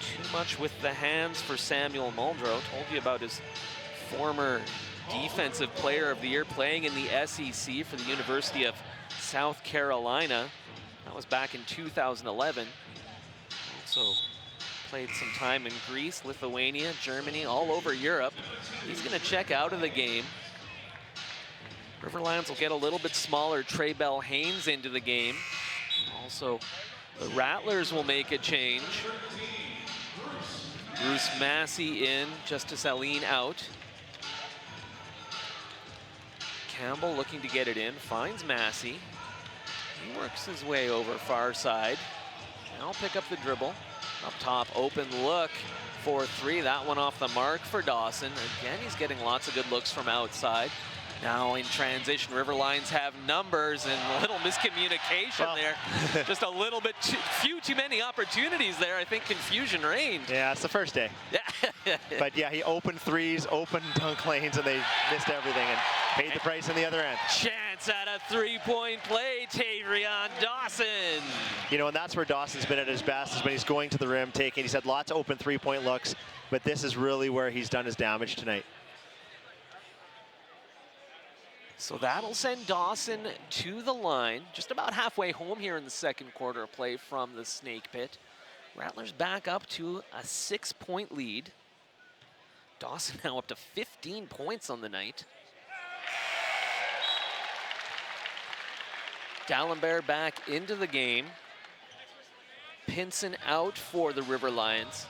Too much with the hands for Samuel Muldrow. Told you about his former Defensive Player of the Year playing in the SEC for the University of South Carolina. That was back in 2011. Also played some time in Greece, Lithuania, Germany, all over Europe. He's going to check out of the game. River Lions will get a little bit smaller. Trey Bell Haynes into the game. Also, the Rattlers will make a change. Bruce Massey in, Justice Aline out. Campbell looking to get it in, finds Massey. He works his way over far side. Now pick up the dribble. Up top, open look for 3. That one off the mark for Dawson. Again, he's getting lots of good looks from outside. Now in transition, River Lions have numbers and a little miscommunication there. Just a little bit few too many opportunities there. I think confusion reigned. Yeah, it's the first day. But yeah, he opened 3s, opened dunk lanes, and they missed everything and paid the price on the other end. Chance at a 3-point play, Tavrion Dawson. You know, and that's where Dawson's been at his best, is when he's going to the rim, taking. He's had lots of open 3-point looks, but this is really where he's done his damage tonight. So that'll send Dawson to the line, just about halfway home here in the second quarter of play from the Snake Pit. Rattlers back up to a 6-point lead. Dawson now up to 15 points on the night. D'Alembert back into the game. Pinson out for the River Lions.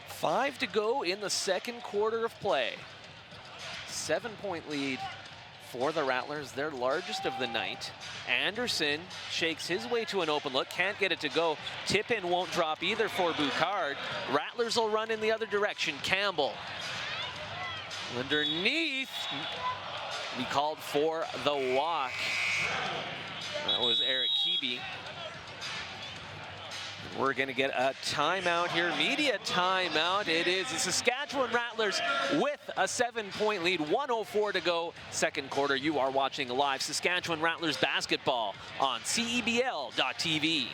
5 to go in the second quarter of play. 7-point lead for the Rattlers, their largest of the night. Anderson shakes his way to an open look, can't get it to go. Tip-in won't drop either for Boucard. Rattlers will run in the other direction. Campbell underneath. He called for the walk. That was Eric Kibi. We're going to get a timeout here, media timeout. It is the Saskatchewan Rattlers with a 7-point lead, 1:04 to go, second quarter. You are watching live Saskatchewan Rattlers basketball on CEBL.tv.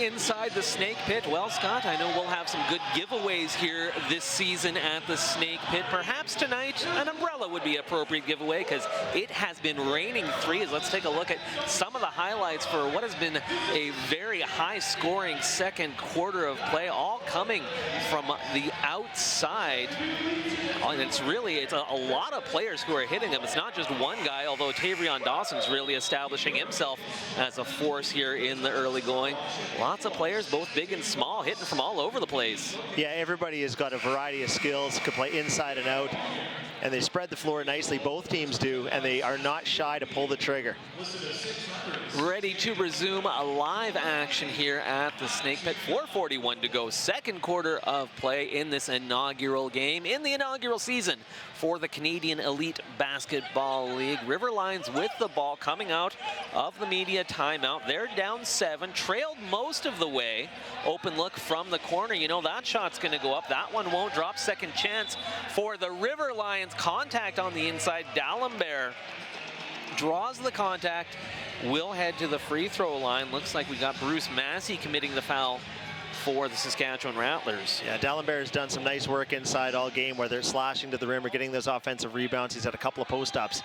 inside the Snake Pit? Well, Scott, I know we'll have some good giveaways here this season at the Snake Pit. Perhaps tonight an umbrella would be an appropriate giveaway because it has been raining threes. Let's take a look at some of the highlights for what has been a very high-scoring second quarter of play, all coming from the outside. And it's a lot of players who are hitting them. It's not just one guy, although Tavrion Dawson's really establishing himself as a force here in the early going. Lots of players, both big and small, hitting from all over the place. Yeah, everybody has got a variety of skills, can play inside and out, and they spread the floor nicely. Both teams do, and they are not shy to pull the trigger. Ready to resume a live action here at the Snake Pit. 4:41 to go, second quarter of play in this inaugural game, in the inaugural season for the Canadian Elite Basketball League. River Lions with the ball coming out of the media timeout. They're down 7, trailed most of the way. Open look from the corner. You know that shot's going to go up. That one won't drop. Second chance for the River Lions. Contact on the inside. D'Alembert draws the contact. Will head to the free throw line. Looks like we got Bruce Massey committing the foul for the Saskatchewan Rattlers. Yeah, D'Alembert has done some nice work inside all game, whether it's slashing to the rim or getting those offensive rebounds. He's had a couple of post-ups.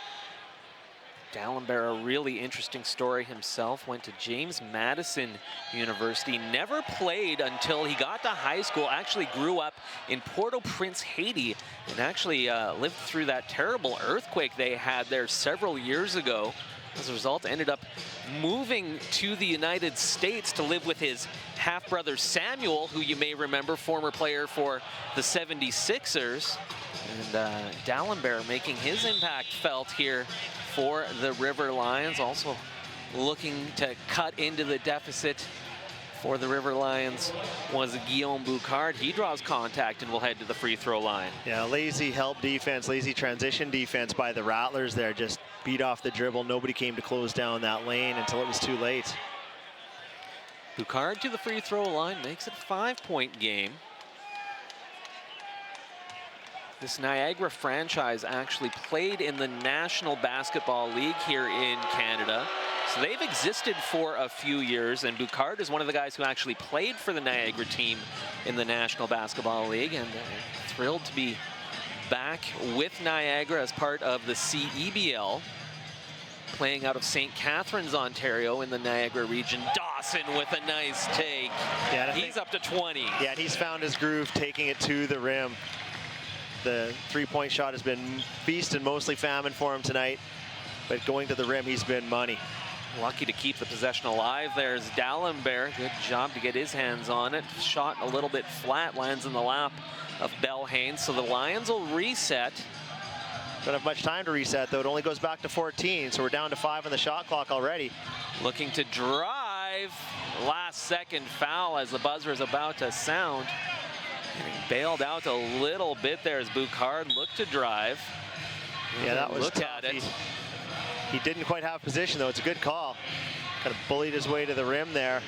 D'Alembert, a really interesting story himself, went to James Madison University, never played until he got to high school, actually grew up in Port-au-Prince, Haiti, and actually lived through that terrible earthquake they had there several years ago. As a result, ended up moving to the United States to live with his half-brother Samuel, who you may remember, former player for the 76ers. And D'Alembert making his impact felt here for the River Lions. Also looking to cut into the deficit for the River Lions was Guillaume Boucard. He draws contact and will head to the free throw line. Yeah, lazy help defense, lazy transition defense by the Rattlers there. Just beat off the dribble. Nobody came to close down that lane until it was too late. Boucard to the free throw line, makes it a 5-point game. This Niagara franchise actually played in the National Basketball League here in Canada. So they've existed for a few years, and Boucard is one of the guys who actually played for the Niagara team in the National Basketball League, and thrilled to be back with Niagara as part of the CEBL, playing out of St. Catharines, Ontario in the Niagara region. Dawson with a nice take. Yeah, he's up to 20. Yeah, and he's found his groove, taking it to the rim. The three-point shot has been feast and mostly famine for him tonight, but going to the rim, he's been money. Lucky to keep the possession alive. There's D'Alembert. Good job to get his hands on it. Shot a little bit flat, lands in the lap of Bell Haynes. So the Lions will reset. Don't have much time to reset, though. It only goes back to 14, so we're down to 5 on the shot clock already. Looking to drive. Last second foul as the buzzer is about to sound. Getting bailed out a little bit there as Boucard looked to drive. Yeah, that was Look tough. at it. He didn't quite have position, though. It's a good call. Kind of bullied his way to the rim there.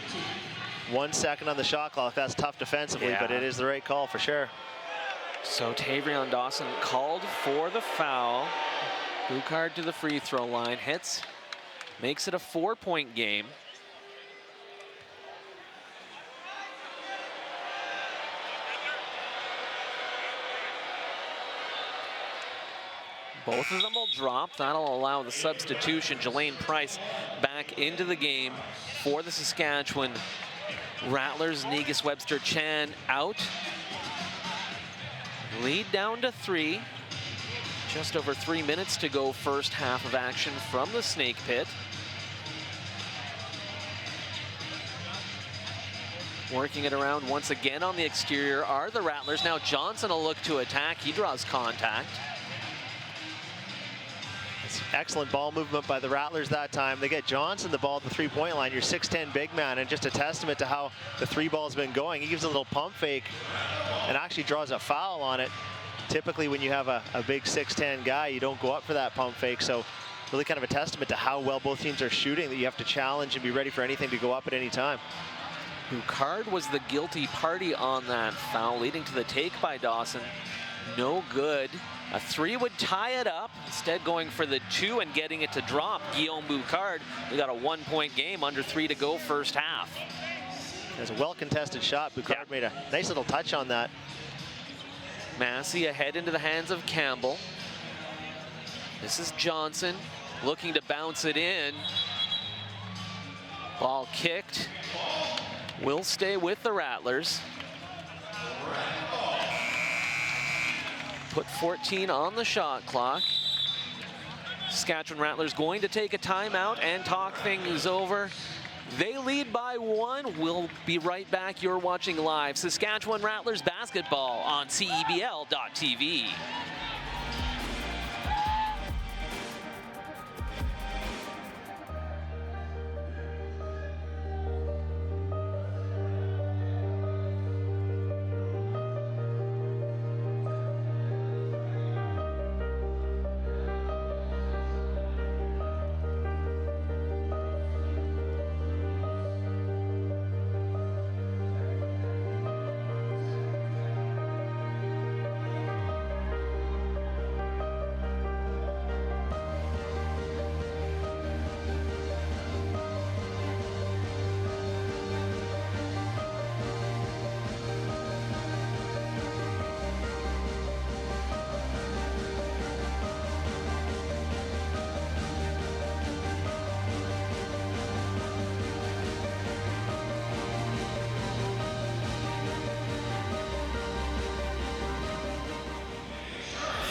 1 second on the shot clock. That's tough defensively, but it is the right call for sure. So Tavrion Dawson called for the foul. Boucard to the free throw line, hits, makes it a 4-point game. Both of them will drop. That'll allow the substitution, Jelaine Price, back into the game for the Saskatchewan Rattlers. Negus Webster-Chan out. Lead down to 3. Just over 3 minutes to go, first half of action from the Snake Pit. Working it around once again on the exterior are the Rattlers. Now Johnson will look to attack. He draws contact. Excellent ball movement by the Rattlers that time. They get Johnson the ball at the three-point line. Your 6'10" big man, and just a testament to how the three ball's been going. He gives a little pump fake and actually draws a foul on it. Typically when you have a big 6'10" guy, you don't go up for that pump fake. So really kind of a testament to how well both teams are shooting, that you have to challenge and be ready for anything to go up at any time. Boucard was the guilty party on that foul, leading to the take by Dawson. No good. A 3 would tie it up. Instead going for the 2 and getting it to drop. Guillaume Boucard. We got a 1-point game, under 3 to go first half. There's a well-contested shot. Boucard made a nice little touch on that. Massey ahead into the hands of Campbell. This is Johnson looking to bounce it in. Ball kicked. Will stay with the Rattlers. Put 14 on the shot clock. Saskatchewan Rattlers going to take a timeout and talk things over. They lead by 1. We'll be right back. You're watching live Saskatchewan Rattlers basketball on CEBL.tv.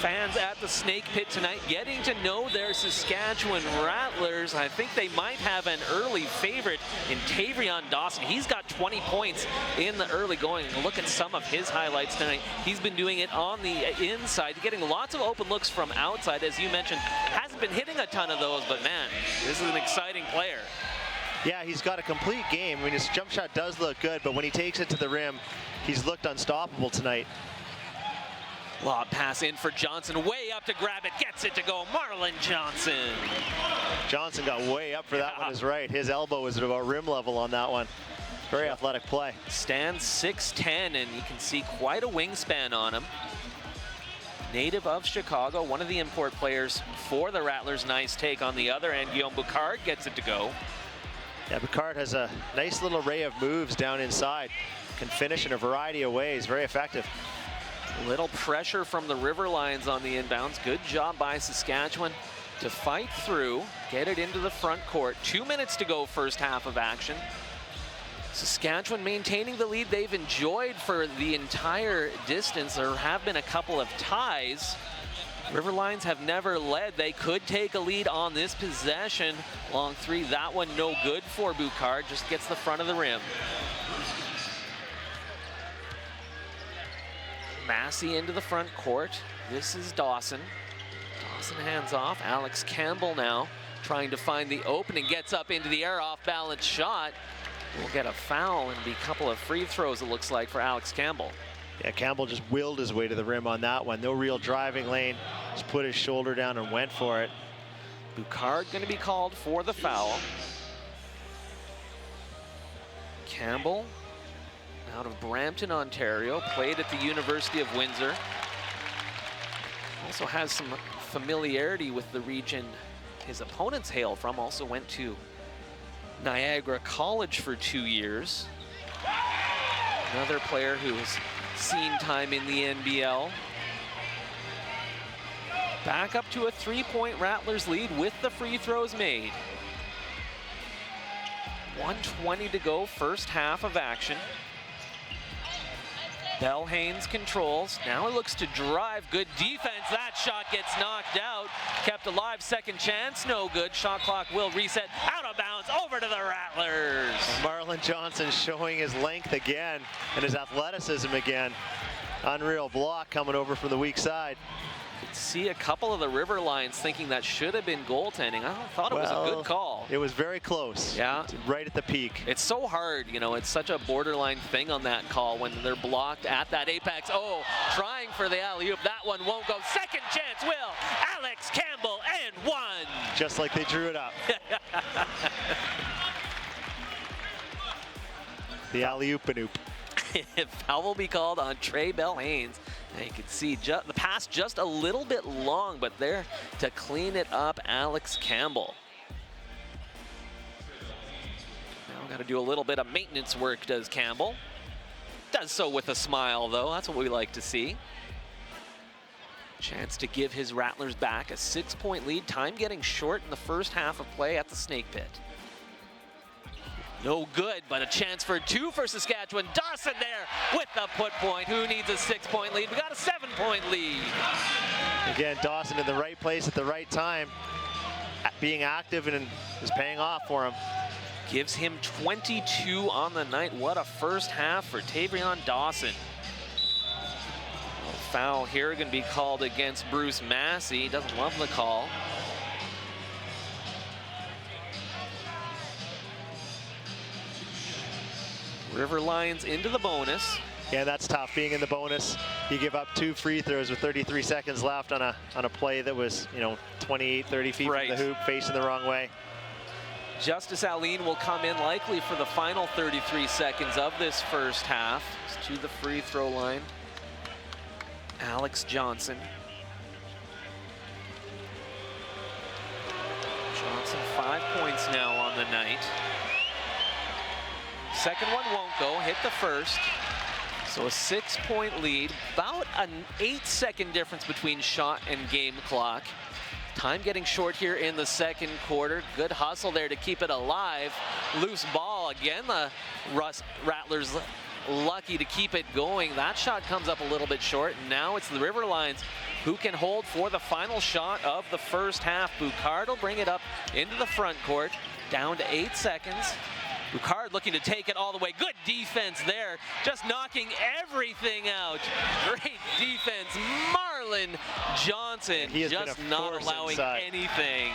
Fans at the Snake Pit tonight getting to know their Saskatchewan Rattlers. I think they might have an early favorite in Tavrion Dawson. He's got 20 points in the early going. Look at some of his highlights tonight. He's been doing it on the inside, getting lots of open looks from outside. As you mentioned, hasn't been hitting a ton of those, but man, this is an exciting player. Yeah, he's got a complete game. I mean, his jump shot does look good, but when he takes it to the rim, he's looked unstoppable tonight. Lob pass in for Johnson, way up to grab it, gets it to go, Marlon Johnson. Johnson got way up for that one, is right. His elbow was at about rim level on that one. Very athletic play. Stands 6'10", and you can see quite a wingspan on him. Native of Chicago, one of the import players for the Rattlers. Nice take on the other end. Guillaume Boucard gets it to go. Yeah, Boucard has a nice little array of moves down inside. Can finish in a variety of ways, very effective. Little pressure from the River Lions on the inbounds. Good job by Saskatchewan to fight through, get it into the front court. 2 minutes to go, first half of action. Saskatchewan maintaining the lead they've enjoyed for the entire distance. There have been a couple of ties. River Lions have never led. They could take a lead on this possession. Long three, that one no good for Boucard, just gets the front of the rim. Massey into the front court. This is Dawson. Dawson hands off. Alex Campbell now trying to find the opening. Gets up into the air, off balance shot. Will get a foul and be a couple of free throws, it looks like, for Alex Campbell. Yeah, Campbell just willed his way to the rim on that one. No real driving lane. Just put his shoulder down and went for it. Boucard going to be called for the foul. Campbell, out of Brampton, Ontario, played at the University of Windsor. Also has some familiarity with the region his opponents hail from. Also went to Niagara College for 2 years. Another player who has seen time in the NBL. Back up to a 3-point Rattlers lead with the free throws made. 1:20 to go, first half of action. Bell Haynes controls. Now he looks to drive. Good defense. That shot gets knocked out. Kept alive. Second chance. No good. Shot clock will reset. Out of bounds. Over to the Rattlers. Marlon Johnson showing his length again and his athleticism again. Unreal block coming over from the weak side. Could see a couple of the River Lions thinking that should have been goaltending. I thought it was a good call. It was very close. Yeah. Right at the peak. It's so hard, you know, it's such a borderline thing on that call when they're blocked at that apex. Oh, trying for the alley-oop. That one won't go. Second chance will. Alex Campbell and one. Just like they drew it up. The alley-oop-a-noop. Foul will be called on Trey Bell Haynes. And you can see the pass just a little bit long, but there to clean it up, Alex Campbell. Now Got to do a little bit of maintenance work, does Campbell. Does so with a smile, though. That's what we like to see. Chance to give his Rattlers back a 6-point lead. Time getting short in the first half of play at the Snake Pit. No good, but a chance for 2 for Saskatchewan. Dawson there with the put point. Who needs a 6-point lead? We got a 7-point lead. Again, Dawson in the right place at the right time, being active, and is paying off for him. Gives him 22 on the night. What a first half for Tavrion Dawson. Foul here going to be called against Bruce Massey. Doesn't love the call. River Lions into the bonus. Yeah, that's tough, being in the bonus. You give up 2 free throws with 33 seconds left on a play that was, 28, 30 feet Right. from the hoop, facing the wrong way. Justice Aline will come in likely for the final 33 seconds of this first half. It's to the free throw line. Alex Johnson. Johnson 5 points now on the night. Second one won't go, hit the first. So a 6-point lead, about an 8-second difference between shot and game clock. Time getting short here in the second quarter. Good hustle there to keep it alive. Loose ball again, the Rattlers lucky to keep it going. That shot comes up a little bit short. Now it's the River Lions who can hold for the final shot of the first half. Boucard will bring it up into the front court, down to 8 seconds. Boucard looking to take it all the way. Good defense there, just knocking everything out. Great defense. Marlon Johnson just not allowing anything.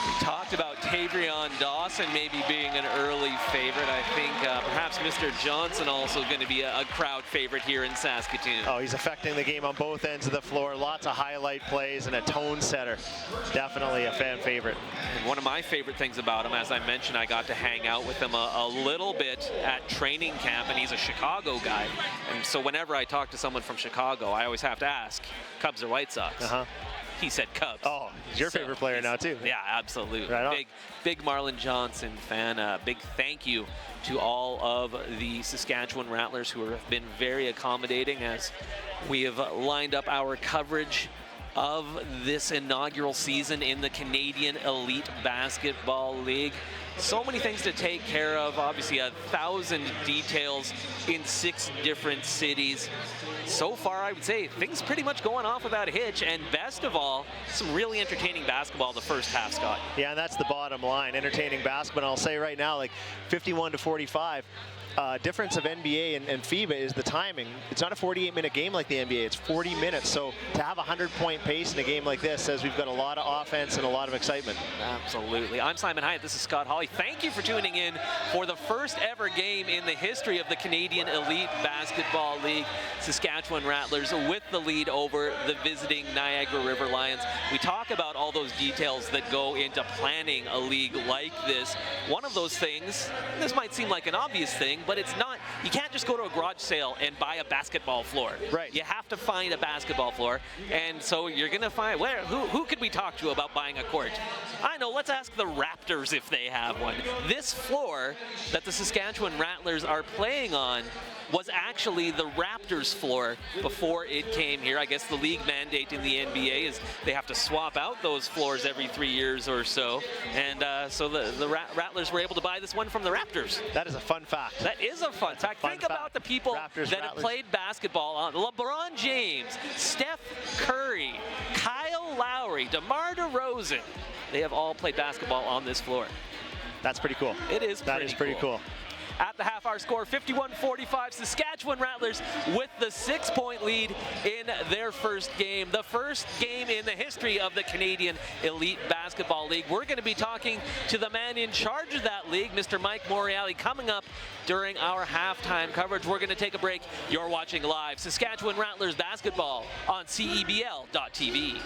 We talked about Tavrion Dawson maybe being an early favorite. I think perhaps Mr. Johnson also going to be a crowd favorite here in Saskatoon. Oh, he's affecting the game on both ends of the floor. Lots of highlight plays and a tone setter. Definitely a fan favorite. And one of my favorite things about him, as I mentioned, I got to hang out with him a little bit at training camp, and he's a Chicago guy. And so whenever I talk to someone from Chicago, I always have to ask, Cubs or White Sox? He said Cubs. Oh, he's your favorite player now too. Yeah, absolutely. Right big Marlon Johnson fan. Big thank you to all of the Saskatchewan Rattlers who have been very accommodating as we have lined up our coverage of this inaugural season in the Canadian Elite Basketball League. So many things to take care of. Obviously 1,000 details in 6 different cities. So far, I would say things pretty much going off without a hitch, and best of all, some really entertaining basketball the first half, Scott. Yeah, and that's the bottom line, entertaining basketball. And I'll say right now, like 51-45, difference of NBA and FIBA is the timing. It's not a 48-minute game like the NBA, it's 40 minutes. So to have a 100-point pace in a game like this says we've got a lot of offense and a lot of excitement. Absolutely. I'm Simon Hyatt, this is Scott Hawley. Thank you for tuning in for the first ever game in the history of the Canadian Elite Basketball League. Saskatchewan Rattlers with the lead over the visiting Niagara River Lions. We talk about all those details that go into planning a league like this. One of those things, this might seem like an obvious thing, but it's not. You can't just go to a garage sale and buy a basketball floor. Right. You have to find a basketball floor, and so you're going to find, who could we talk to about buying a court? I know, let's ask the Raptors if they have one. This floor that the Saskatchewan Rattlers are playing on was actually the Raptors floor before it came here. I guess the league mandate in the NBA is they have to swap out those floors every 3 years or so. And so the Rattlers were able to buy this one from the Raptors. That is a fun fact. That is a fun fact. Think about the people that have played basketball on LeBron James, Steph Curry, Kyle Lowry, DeMar DeRozan. They have all played basketball on this floor. That's pretty cool. It is pretty cool. That is pretty cool. At the half, our score 51-45. Saskatchewan Rattlers with the 6-point lead in their first game. The first game in the history of the Canadian Elite Basketball League. We're going to be talking to the man in charge of that league, Mr. Mike Moriali, coming up during our halftime coverage. We're going to take a break. You're watching live Saskatchewan Rattlers basketball on CEBL.tv.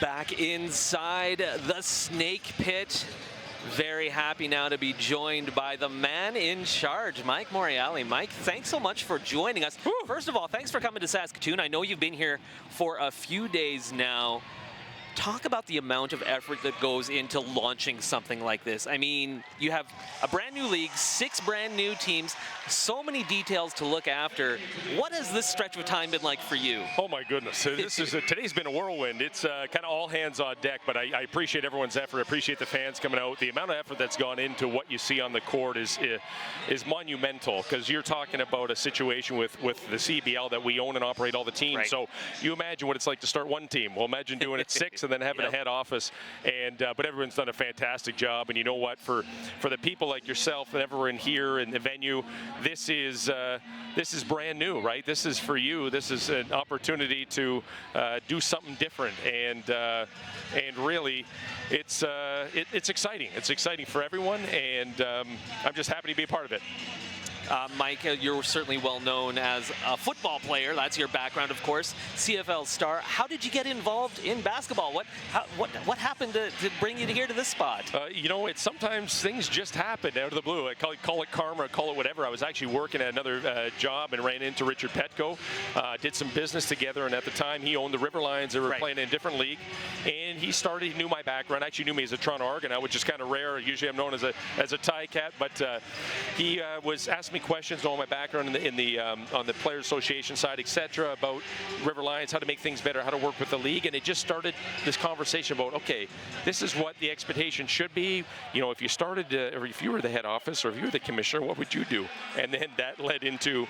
Back inside the snake pit. Very happy now to be joined by the man in charge, Mike Morreale. Mike, thanks so much for joining us. Woo. First of all, thanks for coming to Saskatoon. I know you've been here for a few days now. Talk about the amount of effort that goes into launching something like this. I mean, you have a brand new league, 6 brand new teams, so many details to look after. What has this stretch of time been like for you? Oh my goodness, today's been a whirlwind. It's kind of all hands on deck, but I appreciate everyone's effort. I appreciate the fans coming out. The amount of effort that's gone into what you see on the court is monumental, because you're talking about a situation with the CEBL that we own and operate all the teams. Right. So you imagine what it's like to start one team. Well, imagine doing it 6 and then having a head office. And but everyone's done a fantastic job. And you know what? For the people like yourself and everyone here in the venue, this is brand new, right? This is for you. This is an opportunity to do something different, and really, it's exciting. It's exciting for everyone, and I'm just happy to be a part of it. Mike, you're certainly well known as a football player. That's your background, of course. CFL star. How did you get involved in basketball? What happened to bring you here to this spot? You know, sometimes things just happen out of the blue. I call it karma, call it whatever. I was actually working at another job and ran into Richard Petco. Did some business together, and at the time he owned the River Lions. They were playing in a different league, and he knew my background. Actually knew me as a Toronto Argonaut, which is kind of rare. Usually I'm known as a tie cat, but he was asking me questions on my background on the Players Association side, etc., about River Lions, how to make things better, how to work with the league, and it just started this conversation about, okay, this is what the expectation should be. You know, if you started, or if you were the head office, or if you were the commissioner, what would you do? And then that led into,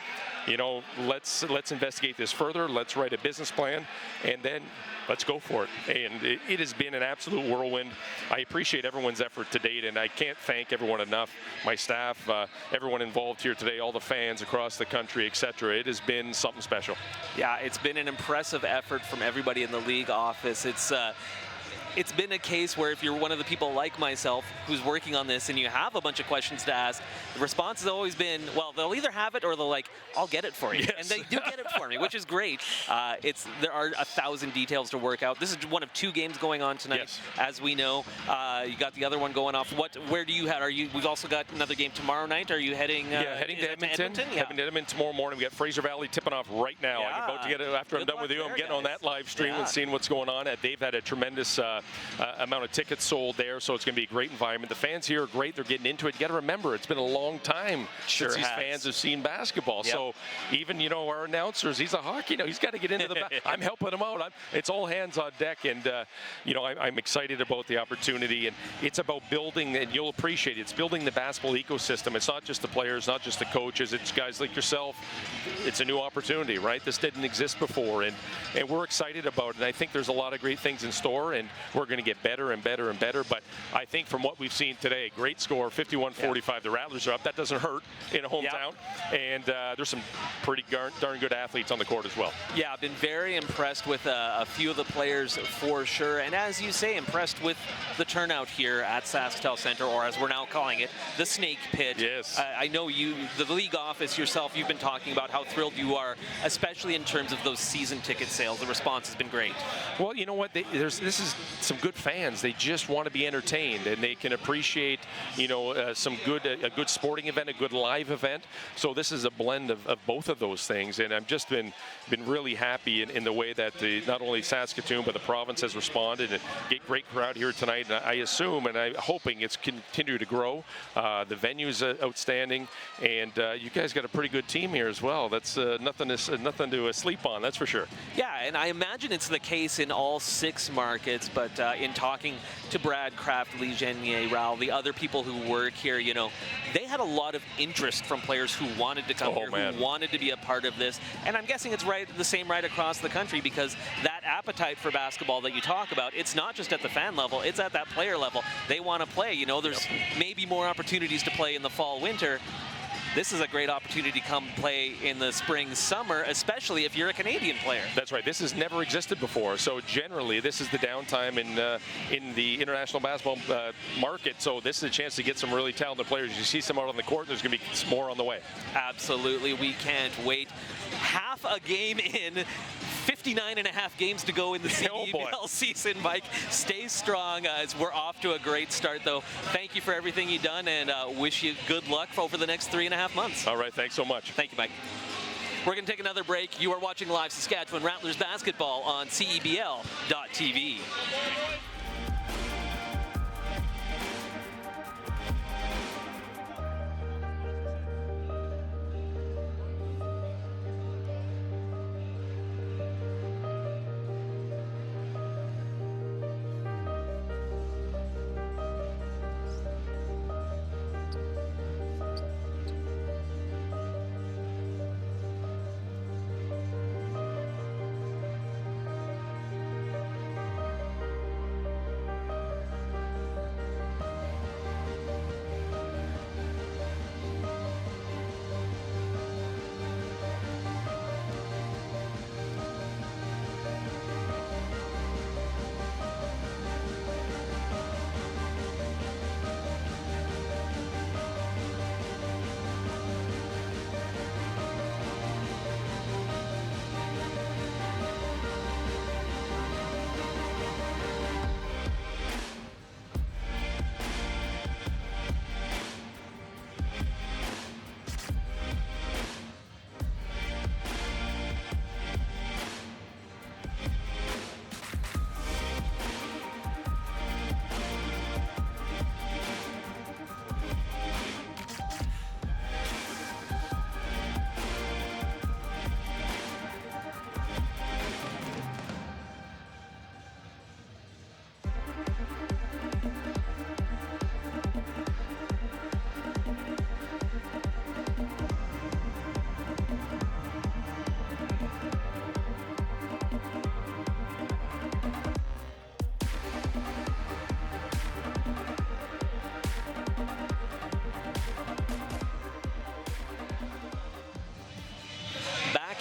you know, let's investigate this further. Let's write a business plan, and then let's go for it. And it has been an absolute whirlwind. I appreciate everyone's effort to date, and I can't thank everyone enough. My staff, everyone involved here today, all the fans across the country, etc. It has been something special. Yeah, it's been an impressive effort from everybody in the league office. It's been a case where if you're one of the people like myself who's working on this and you have a bunch of questions to ask, the response has always been, well, they'll either have it or they'll like, I'll get it for you. Yes. And they do get it for me, which is great. There are 1,000 details to work out. This is one of 2 games going on tonight, yes, as we know. You got the other one going off. Where do you head? We've also got another game tomorrow night. Are you heading? Heading to Edmonton. Yeah. Heading to Edmonton tomorrow morning. We got Fraser Valley tipping off right now. Yeah. I'm about to get it after I'm done with you. I'm getting on that live stream and seeing what's going on. They've had a tremendous amount of tickets sold there, so it's going to be a great environment. The fans here are great. They're getting into it. You got to remember, it's been a long time since these fans have seen basketball. Yep. So even, you know, our announcers, he's a hockey, he's got to get into the I'm helping him out. It's all hands on deck, and you know, I'm excited about the opportunity, and it's about building, and you'll appreciate it, it's building the basketball ecosystem. It's not just the players, not just the coaches, it's guys like yourself. It's a new opportunity, right? This didn't exist before, and we're excited about it, and I think there's a lot of great things in store, and we're going to get better and better and better. But I think from what we've seen today, great score, 51-45. Yeah. The Rattlers are up. That doesn't hurt in a hometown. Yeah. And there's some pretty darn good athletes on the court as well. Yeah, I've been very impressed with a few of the players for sure. And as you say, impressed with the turnout here at SaskTel Center, or as we're now calling it, the Snake Pit. Yes. I know you, the league office yourself, you've been talking about how thrilled you are, especially in terms of those season ticket sales. The response has been great. Well, you know what? This is some good fans. They just want to be entertained, and they can appreciate, you know, a good sporting event, a good live event. So this is a blend of both of those things, and I've just been really happy in the way that not only Saskatoon but the province has responded, and get great crowd here tonight. And I assume, and I'm hoping it's continue to grow. The venue's outstanding, and you guys got a pretty good team here as well. That's nothing to sleep on, that's for sure. Yeah, and I imagine it's the case in all 6 markets, but in talking to Brad Kraft, Lee Genier, Raul, the other people who work here, you know, they had a lot of interest from players who wanted to come here, who wanted to be a part of this. And I'm guessing it's the same right across the country, because that appetite for basketball that you talk about, it's not just at the fan level, it's at that player level. They want to play. You know, there's maybe more opportunities to play in the fall, winter. This is a great opportunity to come play in the spring, summer, especially if you're a Canadian player. That's right. This has never existed before. So generally, this is the downtime in the international basketball market. So this is a chance to get some really talented players. You see some out on the court, there's going to be more on the way. Absolutely. We can't wait. Half a game in, 59 and a half games to go in the Oh, boy. CEBL season, Mike. Stay strong as we're off to a great start, though. Thank you for everything you've done, and wish you good luck over the next 3.5 months. All right, thanks so much. Thank you, Mike. We're going to take another break. You are watching live Saskatchewan Rattlers basketball on CEBL.tv.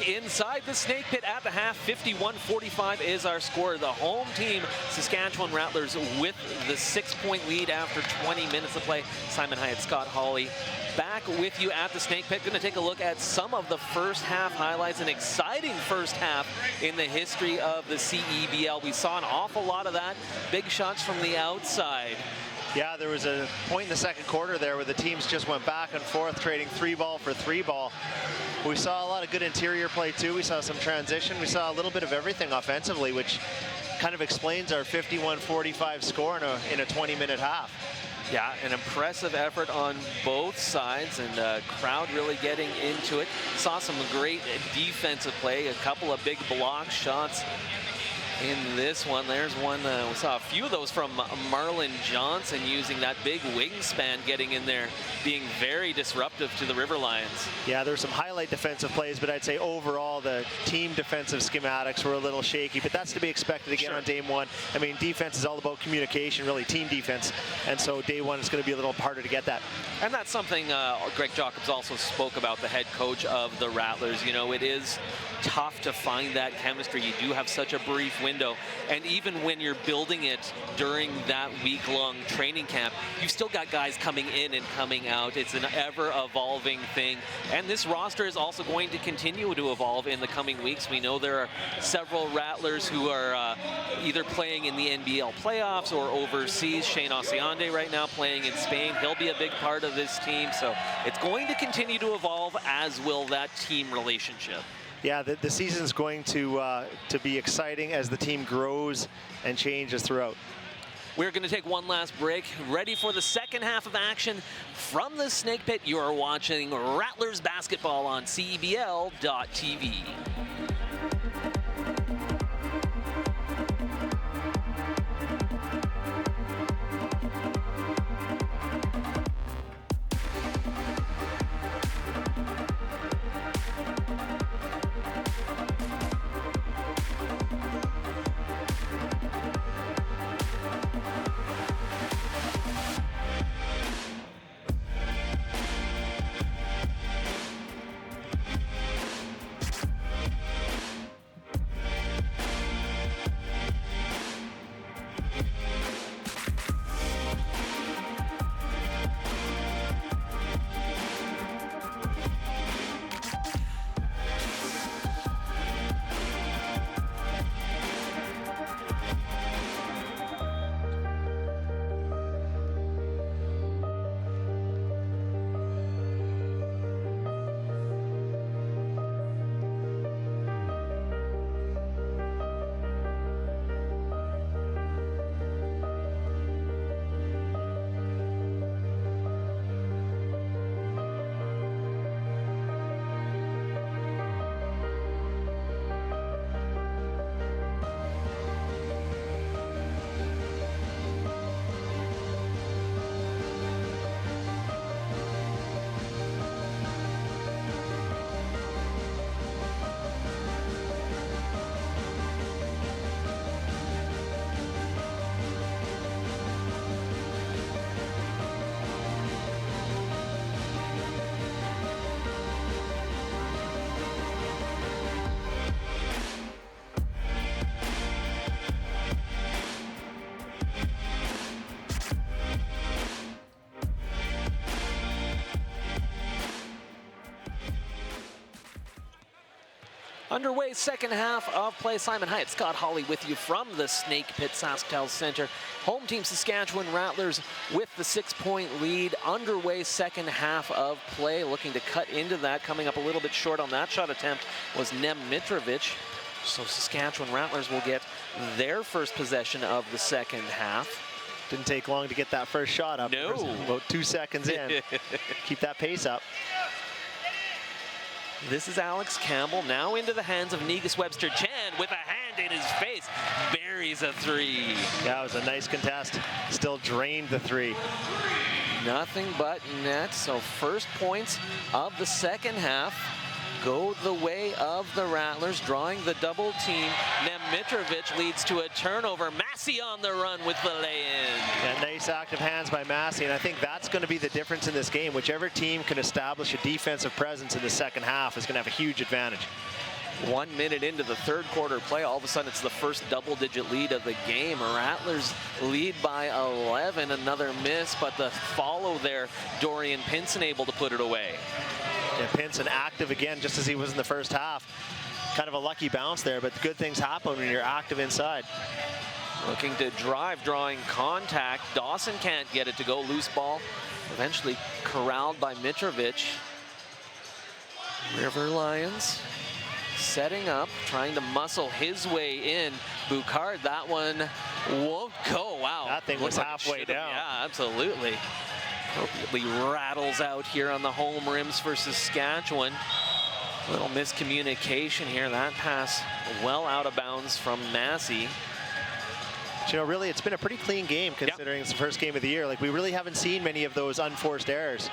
Inside the snake pit at the half, 51-45 is our score. The home team, Saskatchewan Rattlers, with the 6-point lead after 20 minutes of play. Simon Hyatt, Scott Hawley, back with you at the snake pit. Going to take a look at some of the first half highlights. An exciting first half in the history of the CEBL. We saw an awful lot of that. Big shots from the outside. Yeah, there was a point in the second quarter there where the teams just went back and forth, trading 3-ball for 3-ball. We saw a lot of good interior play too. We saw some transition. We saw a little bit of everything offensively, which kind of explains our 51-45 score in a 20-minute half. Yeah, an impressive effort on both sides, and crowd really getting into it. Saw some great defensive play, a couple of big block shots in this one. There's one, we saw a few of those from Marlon Johnson, using that big wingspan, getting in there, being very disruptive to the River Lions. Yeah, there were some highlight defensive plays, but I'd say overall the team defensive schematics were a little shaky, but that's to be expected again on day one. I mean, defense is all about communication, really, team defense, and so day one is going to be a little harder to get that. And that's something Greg Jacobs also spoke about, the head coach of the Rattlers. You know, it is tough to find that chemistry. You do have such a brief window, and even when you're building it during that week-long training camp, you've still got guys coming in and coming out. It's an ever-evolving thing, and this roster is also going to continue to evolve in the coming weeks. We know there are several Rattlers who are either playing in the NBL playoffs or overseas. Shane Osiande right now playing in Spain. He'll be a big part of this team, so it's going to continue to evolve, as will that team relationship. Yeah, the season's going to be exciting as the team grows and changes throughout. We're going to take one last break. Ready for the second half of action from the Snake Pit. You are watching Rattlers basketball on CEBL.tv. Underway, second half of play. Simon Hyatt, Scott Hawley with you from the Snake Pit SaskTel Center. Home team Saskatchewan Rattlers with the 6-point lead. Underway, second half of play. Looking to cut into that. Coming up a little bit short on that shot attempt was Nem Mitrovic. So Saskatchewan Rattlers will get their first possession of the second half. Didn't take long to get that first shot up. No. About 2 seconds in. Keep that pace up. This is Alex Campbell, now into the hands of Negus Webster Chan with a hand in his face. Buries a three. Yeah, it was a nice contest. Still drained the three. Nothing but net. So first points of the second half go the way of the Rattlers, drawing the double team. Nem Mitrovic leads to a turnover. Massey on the run with the lay-in. Yeah, nice active hands by Massey, and I think that's going to be the difference in this game. Whichever team can establish a defensive presence in the second half is going to have a huge advantage. 1 minute into the third quarter play, all of a sudden it's the first double-digit lead of the game. Rattlers lead by 11, another miss, but the follow there, Dorian Pinson able to put it away. Yeah, Pinson active again, just as he was in the first half. Kind of a lucky bounce there, but good things happen when you're active inside. Looking to drive, drawing contact. Dawson can't get it to go. Loose ball, eventually corralled by Mitrovic. River Lions setting up, trying to muscle his way in. Boucard, that one won't go. Wow. That thing was Looks like it halfway should've- down. Yeah, absolutely. Appropriately rattles out here on the home rims for Saskatchewan. Little miscommunication here. That pass well out of bounds from Massey. But, you know, really, it's been a pretty clean game considering it's the first game of the year. Like, we really haven't seen many of those unforced errors.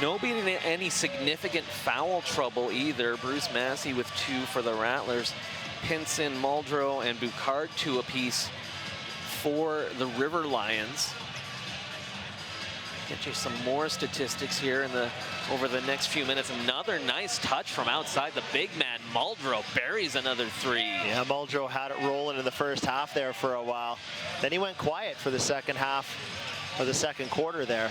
Nobody in any significant foul trouble either. Bruce Massey with 2 for the Rattlers. Pinson, Muldrow, and Boucard 2 apiece for the River Lions. Get you some more statistics here over the next few minutes. Another nice touch from outside the big man. Muldrow buries another 3. Yeah, Muldrow had it rolling in the first half there for a while. Then he went quiet for the second half, or the second quarter there.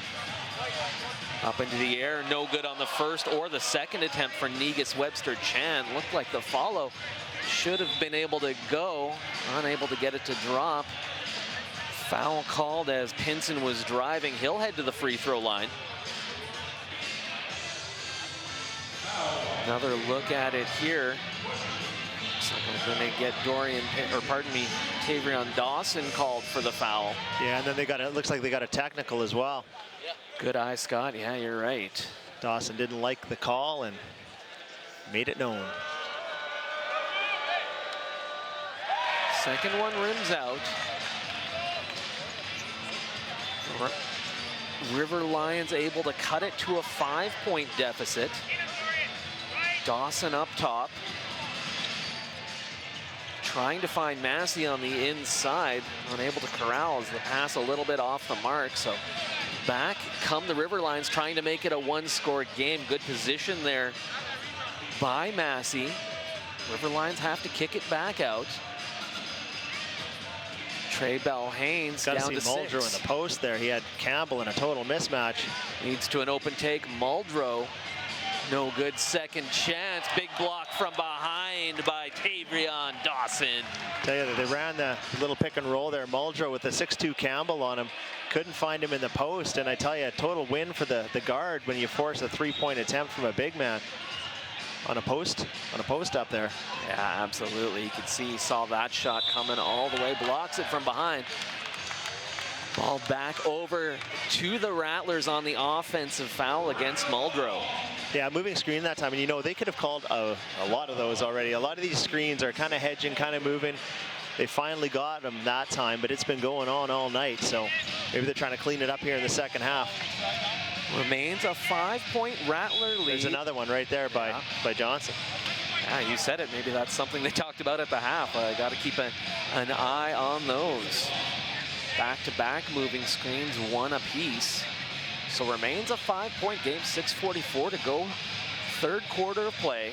Up into the air, no good on the first or the second attempt for Negus Webster Chan. Looked like the follow should have been able to go, unable to get it to drop. Foul called as Pinson was driving. He'll head to the free throw line. Another look at it here. Looks like we're going to get Tavrion Dawson called for the foul. Yeah, and then it looks like they got a technical as well. Good eye, Scott. Yeah, you're right. Dawson didn't like the call and made it known. Second one rims out. River Lions able to cut it to a 5-point deficit. Dawson up top. Trying to find Massey on the inside. Unable to corral as the pass a little bit off the mark. So back come the River Lions trying to make it a 1-score game. Good position there by Massey. River Lions have to kick it back out. Trey Bell-Haynes down to 6. Muldrow in the post there. He had Campbell in a total mismatch. Leads to an open take. Muldrow, no good. Second chance. Big block from behind by Tavrion Dawson. Tell you, they ran the little pick and roll there. Muldrow with the 6'2" Campbell on him. Couldn't find him in the post. And I tell you, a total win for the guard when you force a 3-point attempt from a big man. On a post up there. Yeah, absolutely. You could see, he saw that shot coming all the way, blocks it from behind. Ball back over to the Rattlers on the offensive foul against Muldrow. Yeah, moving screen that time, and you know, they could have called a lot of those already. A lot of these screens are kind of hedging, kind of moving. They finally got them that time, but it's been going on all night, so maybe they're trying to clean it up here in the second half. Remains a 5-point Rattler lead. There's another one right there by Johnson. Yeah, you said it. Maybe that's something they talked about at the half. Got to keep an eye on those. Back-to-back moving screens, 1 apiece. So remains a 5-point game, 6:44 to go. Third quarter of play.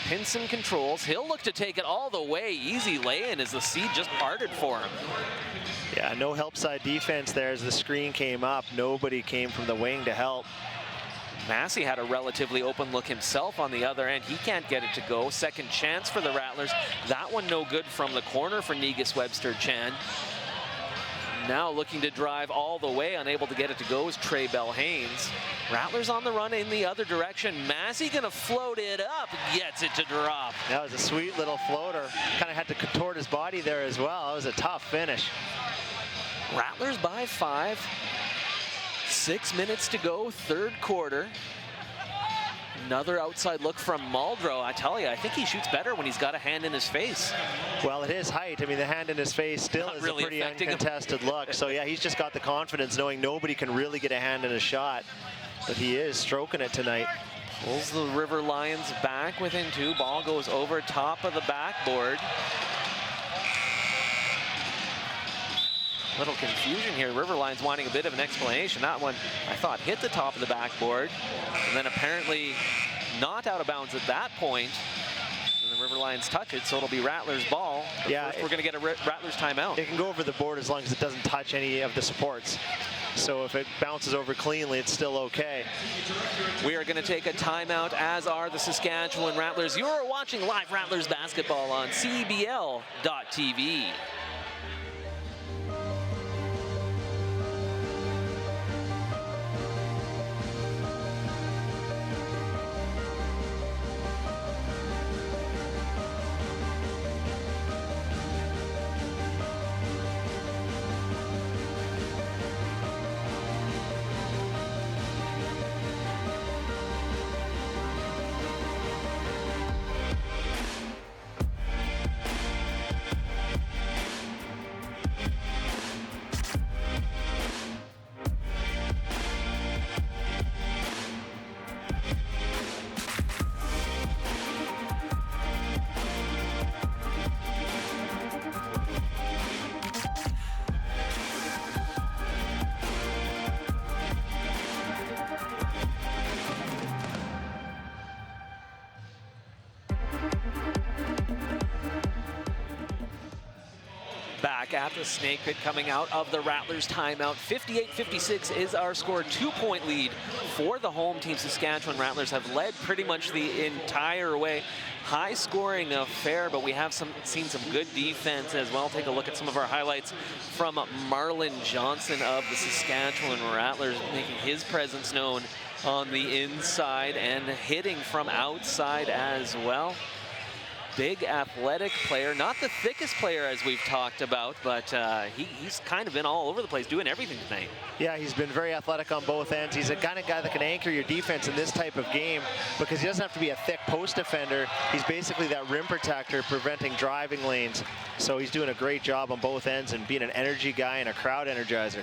Pinson controls. He'll look to take it all the way. Easy lay-in as the seat just parted for him. Yeah, no help side defense there as the screen came up. Nobody came from the wing to help. Massey had a relatively open look himself on the other end. He can't get it to go. Second chance for the Rattlers. That one no good from the corner for Negus Webster-Chan. Now looking to drive all the way, unable to get it to go is Trey Bell-Haynes. Rattlers on the run in the other direction. Massey gonna float it up, gets it to drop. That was a sweet little floater. Kind of had to contort his body there as well. That was a tough finish. Rattlers by 5. 6 minutes to go, third quarter. Another outside look from Muldrow. I tell you, I think he shoots better when he's got a hand in his face. Well, at his height, I mean, the hand in his face still Not is really a pretty affecting him. uncontested look. So yeah, he's just got the confidence knowing nobody can really get a hand in a shot. But he is stroking it tonight. Pulls the River Lions back within 2. Ball goes over top of the backboard. Little confusion here. River Lions wanting a bit of an explanation. That one, I thought, hit the top of the backboard. And then apparently not out of bounds at that point. And the River Lions touch it, so it'll be Rattlers ball. But Yeah, first we're going to get a Rattlers timeout. It can go over the board as long as it doesn't touch any of the supports. So if it bounces over cleanly, it's still okay. We are going to take a timeout, as are the Saskatchewan Rattlers. You are watching live Rattlers basketball on CEBL.tv. Back at the Snake Pit coming out of the Rattlers timeout. 58-56 is our score. 2-point lead for the home team. Saskatchewan Rattlers have led pretty much the entire way. High scoring affair, but we have seen some good defense as well. Take a look at some of our highlights from Marlon Johnson of the Saskatchewan Rattlers, making his presence known on the inside and hitting from outside as well. Big athletic player, not the thickest player as we've talked about, but he's kind of been all over the place doing everything tonight. Yeah, he's been very athletic on both ends. He's a kind of guy that can anchor your defense in this type of game because he doesn't have to be a thick post defender. He's basically that rim protector preventing driving lanes. So he's doing a great job on both ends and being an energy guy and a crowd energizer.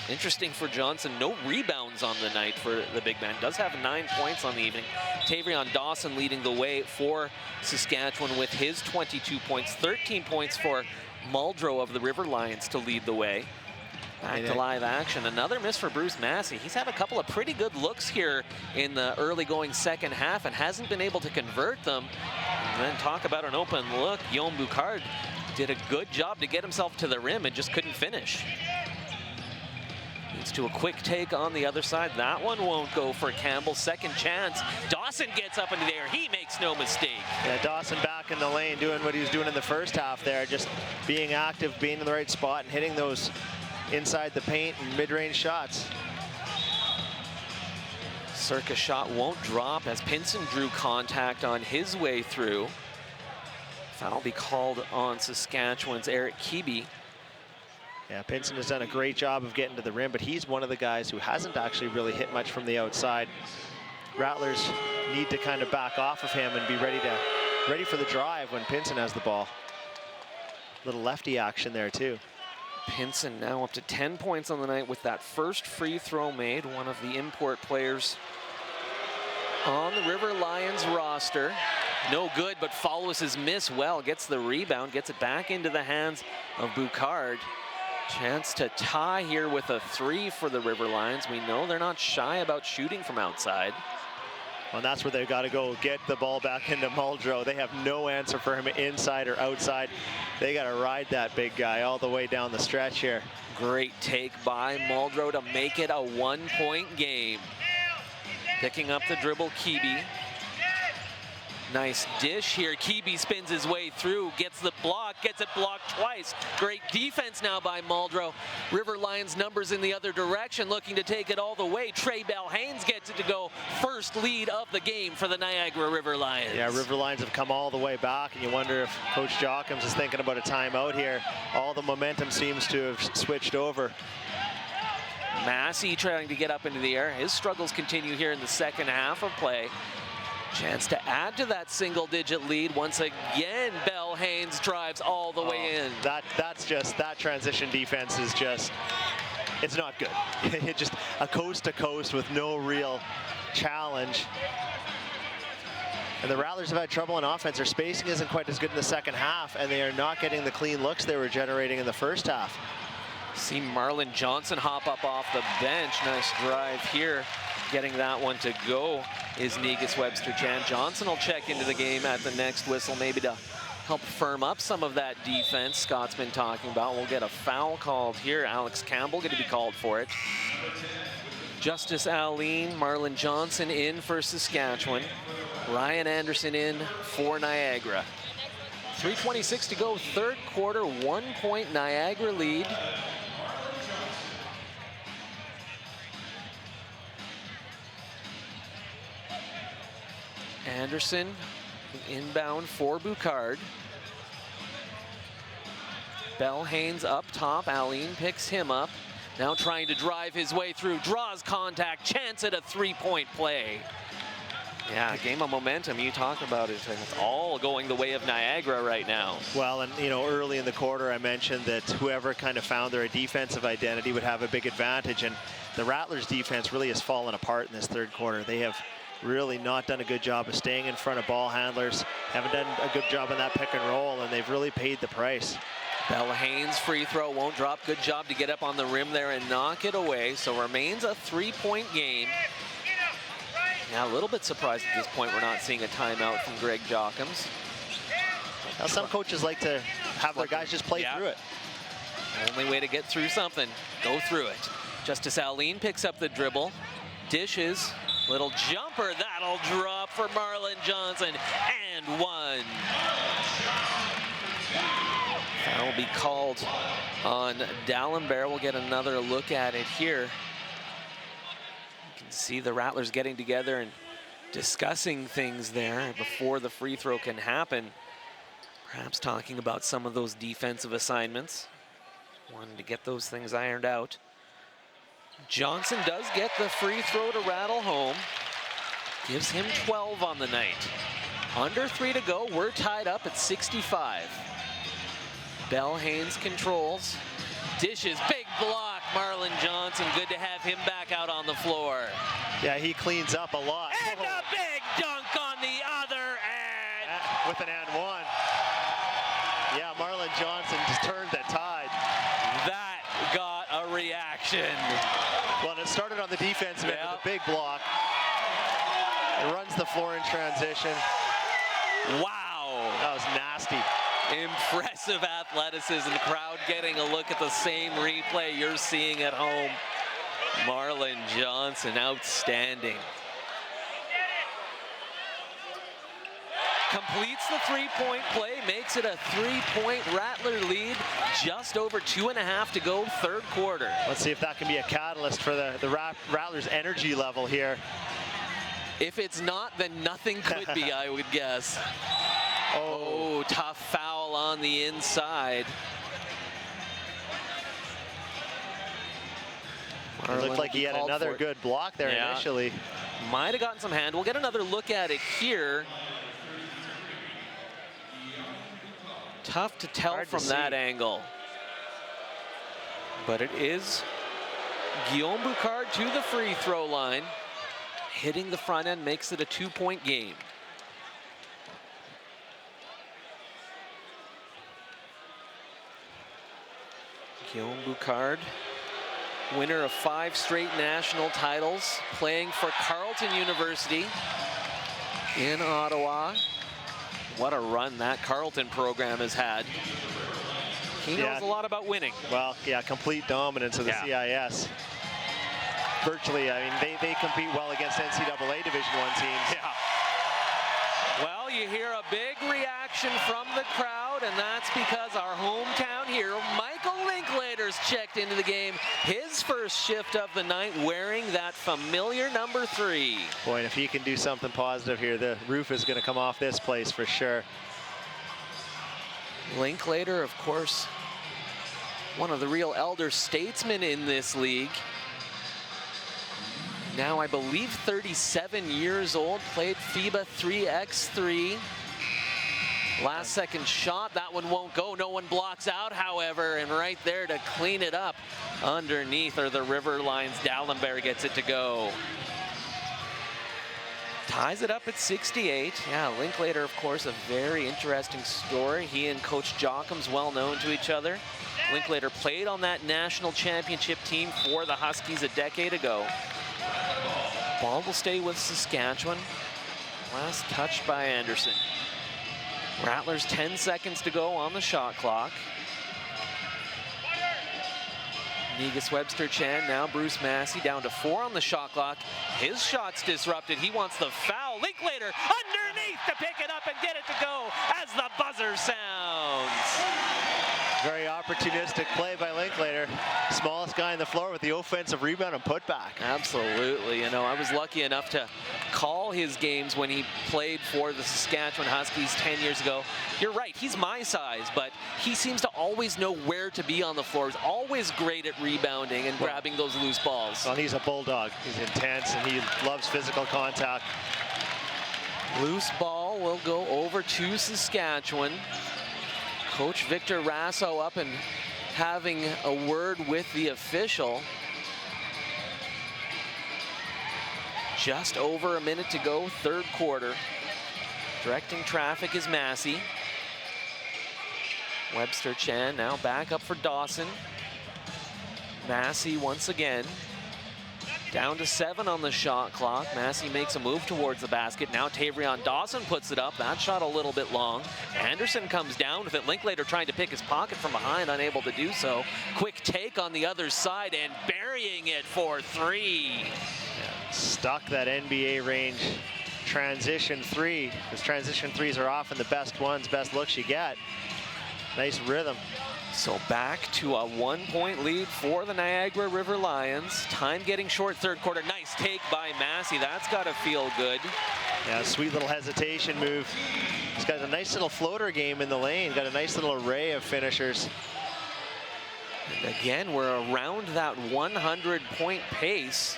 Interesting for Johnson, no rebounds on the night for the big man. Does have 9 points on the evening. Tavrion Dawson leading the way for Saskatchewan with his 22 points. 13 points for Muldrow of the River Lions to lead the way. Back to live action. Another miss for Bruce Massey. He's had a couple of pretty good looks here in the early going second half and hasn't been able to convert them. And then talk about an open look. Guillaume Boucard did a good job to get himself to the rim and just couldn't finish. Leads to a quick take on the other side. That one won't go for Campbell. Second chance. Dawson gets up into the air. He makes no mistake. Yeah, Dawson back in the lane doing what he was doing in the first half there, just being active, being in the right spot, and hitting those inside the paint and mid-range shots. Circus shot won't drop as Pinson drew contact on his way through. Foul be called on Saskatchewan's Eric Keeby. Yeah, Pinson has done a great job of getting to the rim, but he's one of the guys who hasn't actually really hit much from the outside. Rattlers need to kind of back off of him and be ready for the drive when Pinson has the ball. Little lefty action there too. Pinson now up to 10 points on the night with that first free throw made. One of the import players on the River Lions roster. No good, but follows his miss well. Gets the rebound, gets it back into the hands of Boucard. Chance to tie here with a 3 for the River Lions. We know they're not shy about shooting from outside. Well, and that's where they've got to go get the ball back into Muldrow. They have no answer for him inside or outside. They got to ride that big guy all the way down the stretch here. Great take by Muldrow to make it a 1-point game. Picking up the dribble, Keeby. Nice dish here. Keeby spins his way through, gets the block, gets it blocked twice. Great defense now by Muldrow. River Lions numbers in the other direction, looking to take it all the way. Trey Bell-Haynes gets it to go. First lead of the game for the Niagara River Lions. Yeah, River Lions have come all the way back, and you wonder if Coach Jockums is thinking about a timeout here. All the momentum seems to have switched over. Massey trying to get up into the air. His struggles continue here in the second half of play. Chance to add to that single-digit lead. Once again, Bell-Haynes drives all the way in. That transition defense is just, it's not good. It's just a coast-to-coast with no real challenge. And the Rattlers have had trouble in offense. Their spacing isn't quite as good in the second half, and they are not getting the clean looks they were generating in the first half. See Marlon Johnson hop up off the bench. Nice drive here. Getting that one to go is Negus Webster-Chan. Johnson will check into the game at the next whistle, maybe to help firm up some of that defense Scott's been talking about. We'll get a foul called here. Alex Campbell going to be called for it. Justice Alene, Marlon Johnson in for Saskatchewan. Ryan Anderson in for Niagara. 3:26 to go, third quarter, 1 point Niagara lead. Anderson inbound for Boucard. Bell-Haynes up top. Aline picks him up. Now trying to drive his way through. Draws contact. Chance at a three-point play. Yeah, game of momentum. You talk about it. It's all going the way of Niagara right now. Well, and you know, early in the quarter, I mentioned that whoever kind of found their defensive identity would have a big advantage. And the Rattlers' defense really has fallen apart in this third quarter. They have really not done a good job of staying in front of ball handlers. Haven't done a good job on that pick and roll, and they've really paid the price. Bell-Haynes free throw won't drop. Good job to get up on the rim there and knock it away. So remains a three-point game. Yeah, a little bit surprised at this point we're not seeing a timeout from Greg Jockums. Now, some coaches like to have their guys just play through it. Only way to get through something, go through it. Justice Alene picks up the dribble, dishes, little jumper, that'll drop for Marlon Johnson, and one. Foul will be called on Dallenberg. We'll get another look at it here. You can see the Rattlers getting together and discussing things there before the free throw can happen. Perhaps talking about some of those defensive assignments. Wanting to get those things ironed out. Johnson does get the free throw to rattle home. Gives him 12 on the night. Under 3 to go, we're tied up at 65. Bell-Haynes controls. Dishes, big block, Marlon Johnson. Good to have him back out on the floor. Yeah, he cleans up a lot. And a big dunk on the other end. With an and one. Yeah, Marlon Johnson just turned the tide. That got a reaction. Well, it started on the defensive end with a big block. It runs the floor in transition. Wow. That was nasty. Impressive athleticism. The crowd getting a look at the same replay you're seeing at home. Marlon Johnson, outstanding. Completes the three-point play, makes it a three-point Rattler lead. Just over 2.5 to go, third quarter. Let's see if that can be a catalyst for the Rattlers' energy level here. If it's not, then nothing could be, I would guess. Oh, tough foul on the inside. It looked like he had another good block there initially. Might have gotten some hand. We'll get another look at it here. Tough to tell from that angle. But it is Guillaume Boucard to the free throw line. Hitting the front end makes it a 2-point game. Guillaume Boucard, winner of 5 straight national titles, playing for Carleton University in Ottawa. What a run that Carleton program has had. He knows a lot about winning. Well, yeah, complete dominance of the CIS. virtually, I mean, they compete well against NCAA Division I teams. Yeah. Well, you hear a big reaction from the crowd, and that's because our hometown hero, Michael Linklater's checked into the game. His first shift of the night wearing that familiar number 3. Boy, and if he can do something positive here, the roof is going to come off this place for sure. Linklater, of course, one of the real elder statesmen in this league. Now, I believe 37 years old, played FIBA 3x3. Last second shot, that one won't go. No one blocks out, however, and right there to clean it up underneath are the River Lions. Dallenberg gets it to go. Ties it up at 68. Yeah, Linklater, of course, a very interesting story. He and Coach Jockham's well known to each other. Linklater played on that national championship team for the Huskies a decade ago. Ball will stay with Saskatchewan. Last touch by Anderson. Rattlers 10 seconds to go on the shot clock. Negus Webster-Chan, now Bruce Massey down to 4 on the shot clock. His shot's disrupted. He wants the foul. Linklater underneath to pick it up and get it to go as the buzzer sounds. Very opportunistic play by Linklater. Smallest guy on the floor with the offensive rebound and putback. Absolutely. You know, I was lucky enough to call his games when he played for the Saskatchewan Huskies 10 years ago. You're right, he's my size, but he seems to always know where to be on the floor. He's always great at rebounding and grabbing those loose balls. Well, he's a bulldog. He's intense and he loves physical contact. Loose ball will go over to Saskatchewan. Coach Victor Rasso up and having a word with the official. Just over a minute to go, third quarter. Directing traffic is Massey. Webster-Chan now back up for Dawson. Massey once again. Down to 7 on the shot clock. Massey makes a move towards the basket. Now Tavrion Dawson puts it up. That shot a little bit long. Anderson comes down with it. Linklater trying to pick his pocket from behind, unable to do so. Quick take on the other side and burying it for 3. Stuck that NBA range transition 3. Because transition 3s are often the best ones, best looks you get. Nice rhythm. So back to a 1-point lead for the Niagara River Lions. Time getting short, third quarter. Nice take by Massey. That's got to feel good. Yeah, sweet little hesitation move. He's got a nice little floater game in the lane. Got a nice little array of finishers. And again, we're around that 100-point pace.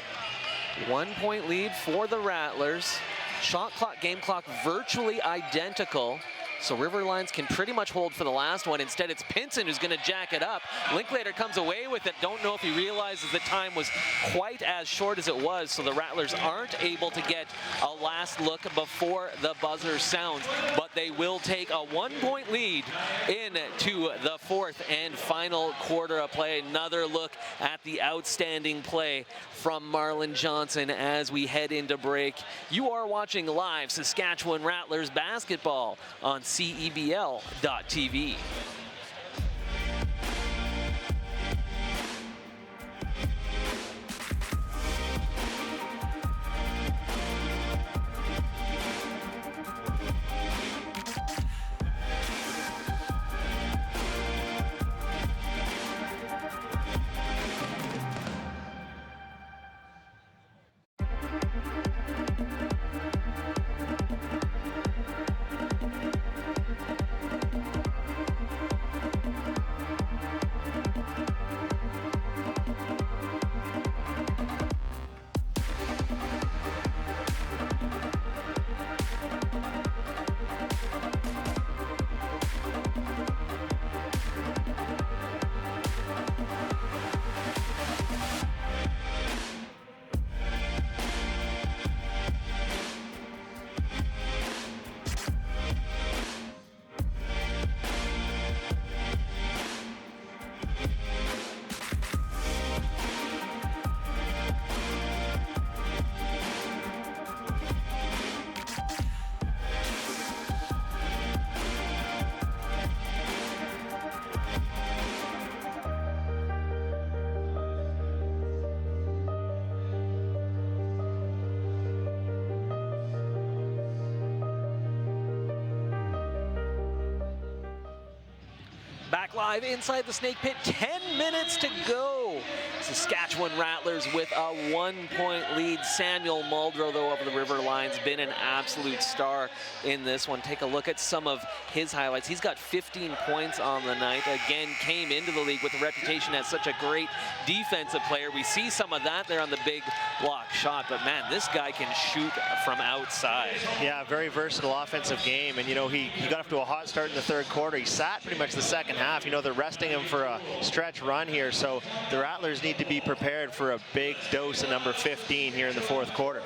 1-point lead for the Rattlers. Shot clock, game clock virtually identical. So River Lions can pretty much hold for the last one. Instead, it's Pinson who's going to jack it up. Linklater comes away with it. Don't know if he realizes the time was quite as short as it was, so the Rattlers aren't able to get a last look before the buzzer sounds. But they will take a 1-point lead into the fourth and final quarter of play. Another look at the outstanding play from Marlon Johnson as we head into break. You are watching live Saskatchewan Rattlers basketball on CEBL.TV. Back live inside the Snake Pit, 10 minutes to go. Saskatchewan Rattlers with a 1-point lead. Samuel Muldrow, though, of the River Lions, been an absolute star in this one. Take a look at some of his highlights. He's got 15 points on the night. Again, came into the league with a reputation as such a great defensive player. We see some of that there on the big block shot, but man, this guy can shoot from outside. Yeah, very versatile offensive game, and you know, he got off to a hot start in the third quarter. He sat pretty much the second half. You know, they're resting him for a stretch run here, so the Rattlers need to be prepared for a big dose of number 15 here in the fourth quarter.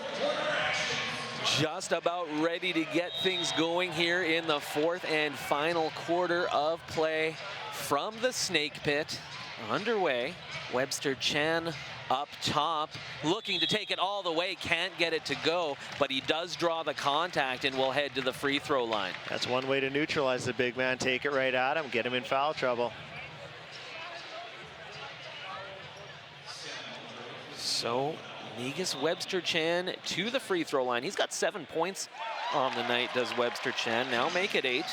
Just about ready to get things going here in the fourth and final quarter of play from the Snake Pit. Underway, Webster Chan up top, looking to take it all the way, can't get it to go, but he does draw the contact and will head to the free throw line. That's one way to neutralize the big man, take it right at him, get him in foul trouble. So, Negus Webster Chan to the free throw line. He's got 7 points on the night, does Webster Chan. Now make it 8.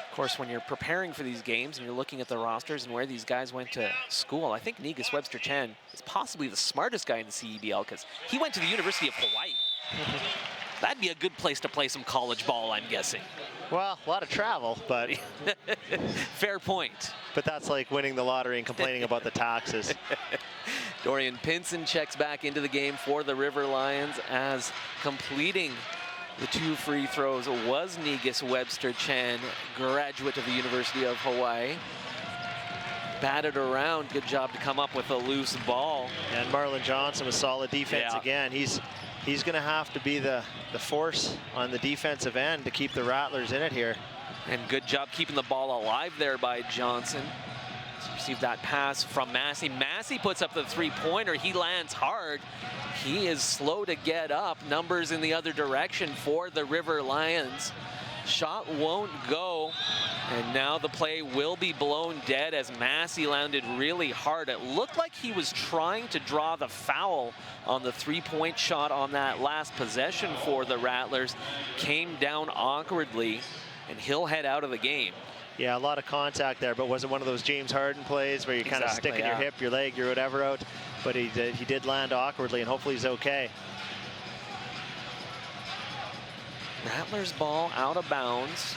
Of course, when you're preparing for these games and you're looking at the rosters and where these guys went to school, I think Negus Webster Chan is possibly the smartest guy in the CEBL because he went to the University of Hawaii. That'd be a good place to play some college ball, I'm guessing. Well, a lot of travel, but... Fair point. But that's like winning the lottery and complaining about the taxes. Dorian Pinson checks back into the game for the River Lions as completing the 2 free throws was Negus Webster Chan, graduate of the University of Hawaii. Batted around, good job to come up with a loose ball. And Marlon Johnson with solid defense again. He's going to have to be the force on the defensive end to keep the Rattlers in it here. And good job keeping the ball alive there by Johnson. Received that pass from Massey. Massey puts up the 3-pointer. He lands hard. He is slow to get up. Numbers in the other direction for the River Lions. Shot won't go. And now the play will be blown dead as Massey landed really hard. It looked like he was trying to draw the foul on the 3-point shot on that last possession for the Rattlers. Came down awkwardly, and he'll head out of the game. Yeah, a lot of contact there, but was it one of those James Harden plays where you're kind of sticking your hip, your leg, your whatever out? But he did land awkwardly, and hopefully he's okay. Rattlers ball out of bounds.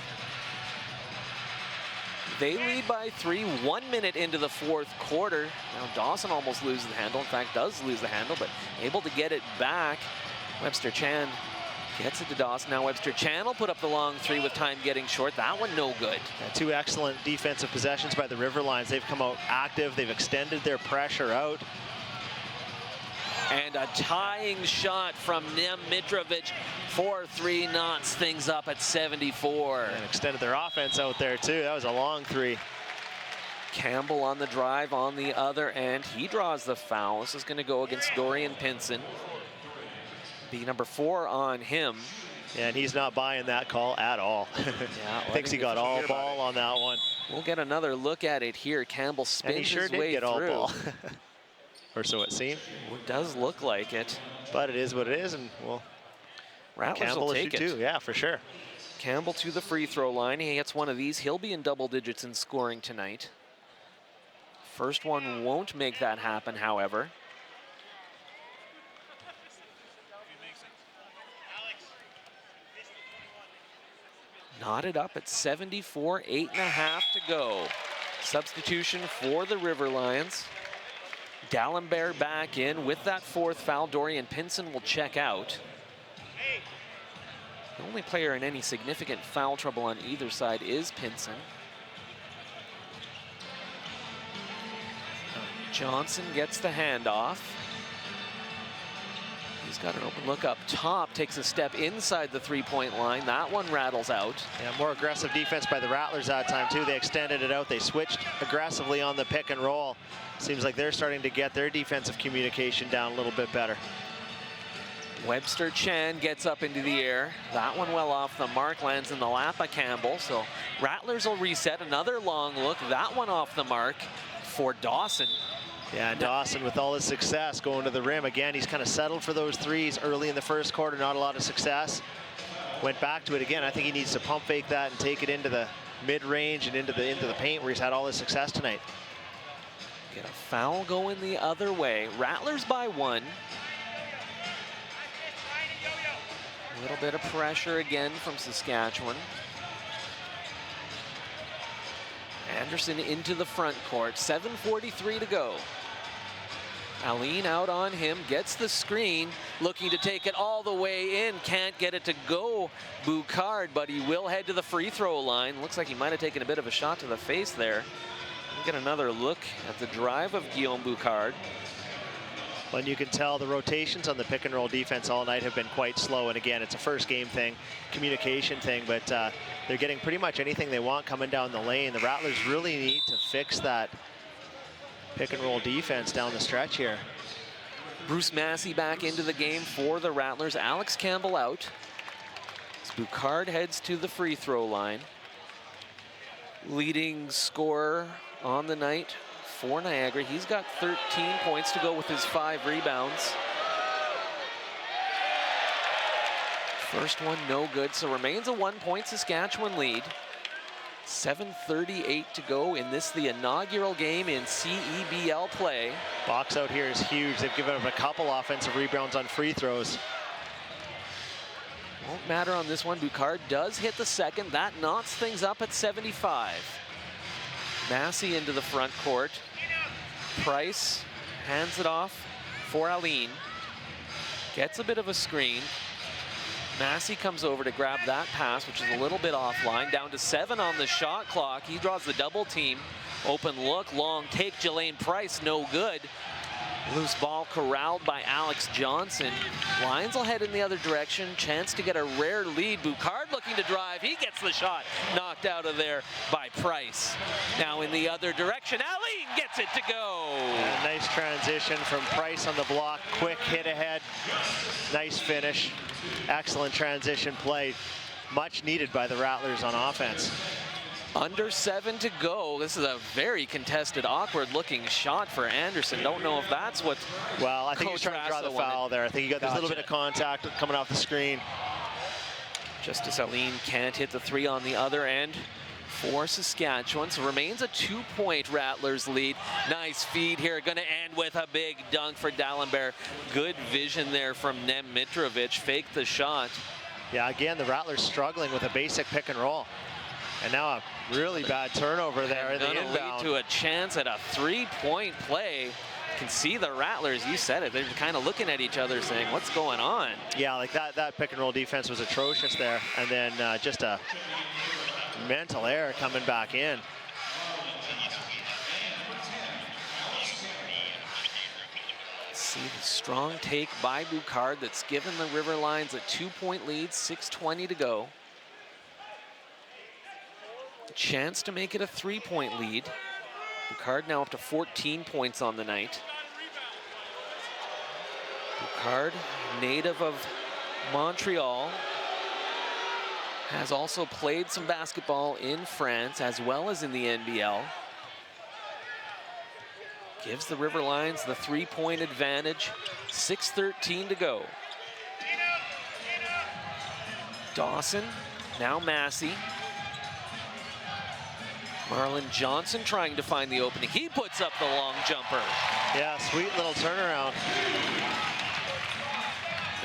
They lead by 3, 1 minute into the fourth quarter. Now Dawson almost loses the handle, in fact does lose the handle, but able to get it back. Webster Chan gets it to Dawson. Now Webster Chan will put up the long 3 with time getting short. That one no good. Yeah, 2 excellent defensive possessions by the River Lions. They've come out active. They've extended their pressure out. And a tying shot from Nem Mitrovic. 4-3 knots things up at 74. And extended their offense out there too. That was a long 3. Campbell on the drive on the other end. He draws the foul. This is going to go against Dorian Pinson. Be number 4 on him. And he's not buying that call at all. Yeah, thinks he got all ball on that one. We'll get another look at it here. Campbell spins and he sure his did way get all through. ball. Or so it seemed. It does look like it. But it is what it is, and well, Rattlers Campbell will take it. too. Yeah, for sure. Campbell to the free throw line. He gets one of these. He'll be in double digits in scoring tonight. First one won't make that happen, however. Knotted up at 74, 8.5 to go. Substitution for the River Lions. D'Alembert back in with that 4th foul. Dorian Pinson will check out. The only player in any significant foul trouble on either side is Pinson. Johnson gets the handoff. He's got an open look up top, takes a step inside the 3-point line. That one rattles out. Yeah, more aggressive defense by the Rattlers that time too. They extended it out. They switched aggressively on the pick and roll. Seems like they're starting to get their defensive communication down a little bit better. Webster Chan gets up into the air. That one well off the mark, lands in the lap of Campbell. So Rattlers will reset. Another long look. That one off the mark for Dawson. Yeah, and Dawson with all his success going to the rim. Again, he's kind of settled for those threes early in the first quarter. Not a lot of success. went back to it again. I think he needs to pump fake that and take it into the mid-range and into the paint where he's had all his success tonight. Get a foul going the other way. Rattlers by 1. A little bit of pressure again from Saskatchewan. Anderson into the front court. 7:43 to go. Aline out on him, gets the screen, looking to take it all the way in. Can't get it to go, Boucard, but he will head to the free throw line. Looks like he might have taken a bit of a shot to the face there. We'll get another look at the drive of Guillaume Boucard. Well, and you can tell the rotations on the pick and roll defense all night have been quite slow. And again, it's a first game thing, communication thing, but they're getting pretty much anything they want coming down the lane. The Rattlers really need to fix that pick and roll defense down the stretch here. Bruce Massey back into the game for the Rattlers. Alex Campbell out. As Boucard heads to the free throw line. Leading scorer on the night for Niagara. He's got 13 points to go with his 5 rebounds. First one no good, so remains a 1-point Saskatchewan lead. 7:38 to go in this, the inaugural game in CEBL play. Box out here is huge. They've given up a couple offensive rebounds on free throws. Won't matter on this one. Boucard does hit the second. That knots things up at 75. Massey into the front court. Price hands it off for Aline. Gets a bit of a screen. Massey comes over to grab that pass, which is a little bit offline. Down to 7 on the shot clock. He draws the double team. Open look, long take, Jelaine Price, no good. Loose ball corralled by Alex Johnson. Lions will head in the other direction. Chance to get a rare lead. Boucard looking to drive. He gets the shot knocked out of there by Price. Now in the other direction, Aline gets it to go. And a nice transition from Price on the block. Quick hit ahead. Nice finish. Excellent transition play. Much needed by the Rattlers on offense. Under 7 to go. This is a very contested, awkward-looking shot for Anderson. Don't know if that's what. Well, I think he's trying to draw the foul there. I think there's a little bit of contact coming off the screen. Justice Aline can't hit the 3 on the other end for Saskatchewan. So remains a 2-point Rattlers lead. Nice feed here. Going to end with a big dunk for D'Alembert. Good vision there from Nem Mitrovic. Faked the shot. Yeah, again, the Rattlers struggling with a basic pick and roll. And now a really bad turnover there in the inbound. Lead to a chance at a 3-point play. You can see the Rattlers, you said it, they're kind of looking at each other saying, what's going on? Yeah, like that pick and roll defense was atrocious there. And then just a mental error coming back in. See the strong take by Boucard that's given the River Lions a 2-point lead, 6:20 to go. Chance to make it a 3-point lead. Boucard now up to 14 points on the night. Boucard, native of Montreal, has also played some basketball in France as well as in the NBL. Gives the River Lions the 3-point advantage. 6:13 to go. Dawson, now Massey. Marlon Johnson trying to find the opening. He puts up the long jumper. Yeah, sweet little turnaround.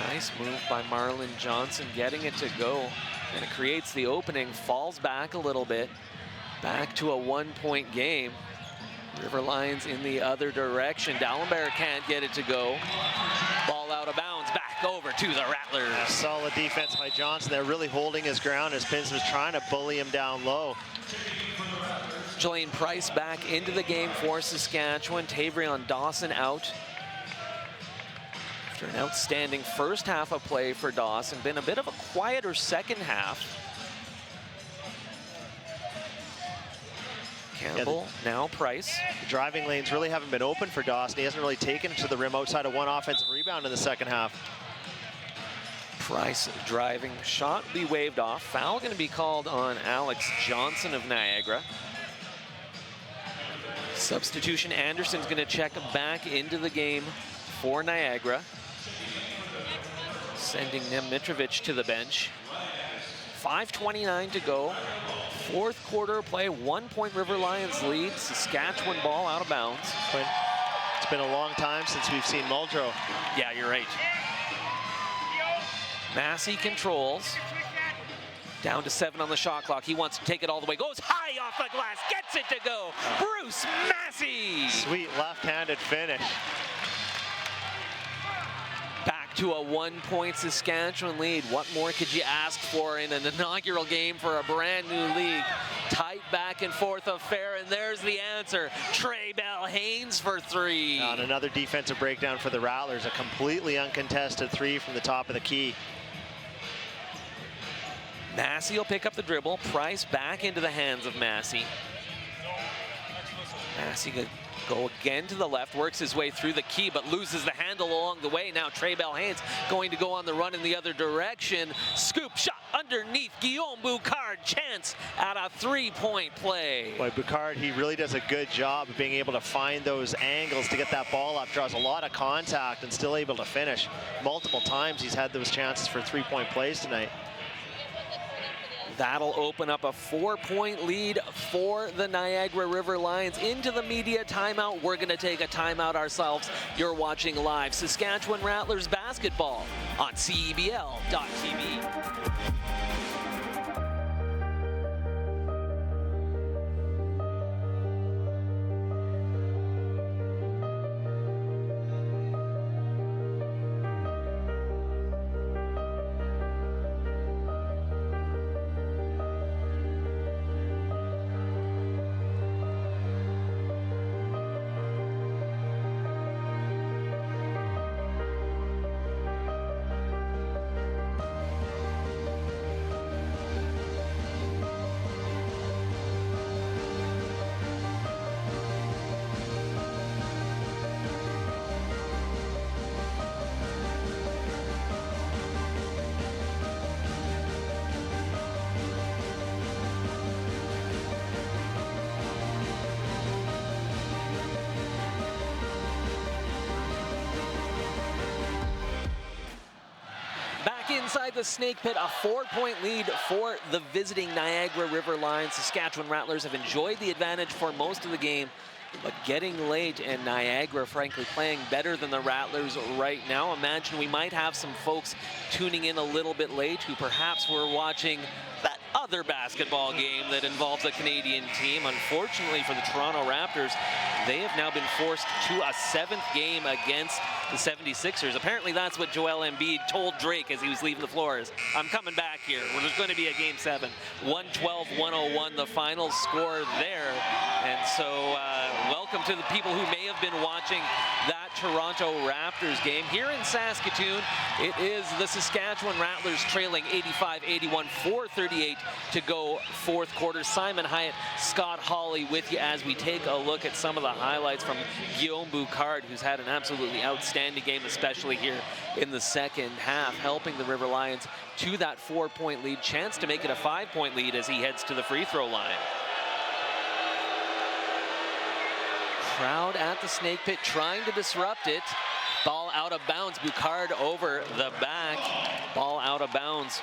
Nice move by Marlon Johnson, getting it to go. And it creates the opening, falls back a little bit. Back to a 1-point game. River Lions in the other direction. D'Alembert can't get it to go. Ball out of bounds, back over to the Rattlers. Yeah, solid defense by Johnson. They're really holding his ground as Pins was trying to bully him down low. Jelaine Price back into the game for Saskatchewan. Tavrion Dawson out. After an outstanding first half of play for Dawson, been a bit of a quieter second half. Campbell, now Price. The driving lanes really haven't been open for Dawson. He hasn't really taken it to the rim outside of one offensive rebound in the second half. Price driving, shot be waved off. Foul going to be called on Alex Johnson of Niagara. Substitution, Anderson's going to check back into the game for Niagara. Sending Nem Mitrovic to the bench. 5:29 to go. Fourth quarter play, 1 point River Lions lead. Saskatchewan ball out of bounds. It's been a long time since we've seen Muldrow. Yeah, you're right. Massey controls. Down to 7 on the shot clock. He wants to take it all the way. Goes high off the glass. Gets it to go. Bruce Massey. Sweet left-handed finish. Back to a 1 point Saskatchewan lead. What more could you ask for in an inaugural game for a brand new league? Tight back and forth affair, and there's the answer. Trey Bell Haynes for 3. On another defensive breakdown for the Rattlers. A completely uncontested 3 from the top of the key. Massey will pick up the dribble. Price back into the hands of Massey. Massey could go again to the left, works his way through the key, but loses the handle along the way. Now Trey Bell Haynes going to go on the run in the other direction. Scoop shot underneath. Guillaume Boucard, chance at a 3-point play. Boy, Boucard, he really does a good job of being able to find those angles to get that ball up. Draws a lot of contact and still able to finish. Multiple times he's had those chances for 3-point plays tonight. That'll open up a 4-point lead for the Niagara River Lions. Into the media timeout. We're going to take a timeout ourselves. You're watching live Saskatchewan Rattlers basketball on CEBL.tv. Inside the snake pit, a 4-point lead for the visiting Niagara River Lions. Saskatchewan Rattlers have enjoyed the advantage for most of the game, but getting late, and Niagara, frankly, playing better than the Rattlers right now. Imagine we might have some folks tuning in a little bit late who perhaps were watching that other basketball game that involves a Canadian team. Unfortunately for the Toronto Raptors, they have now been forced to a 7th game against the 76ers. Apparently that's what Joel Embiid told Drake as he was leaving the floors. I'm coming back here. There's going to be a game 7. 112-101 the final score there. And so welcome to the people who may have been watching that Toronto Raptors game. Here in Saskatoon, it is the Saskatchewan Rattlers trailing 85-81, 4:38 to go fourth quarter. Simon Hyatt, Scott Hawley with you as we take a look at some of the highlights from Guillaume Boucard, who's had an absolutely outstanding game, especially here in the second half, helping the River Lions to that 4-point lead. Chance to make it a 5-point lead as he heads to the free throw line. Crowd at the snake pit trying to disrupt it. Ball out of bounds. Boucard over the back. Ball out of bounds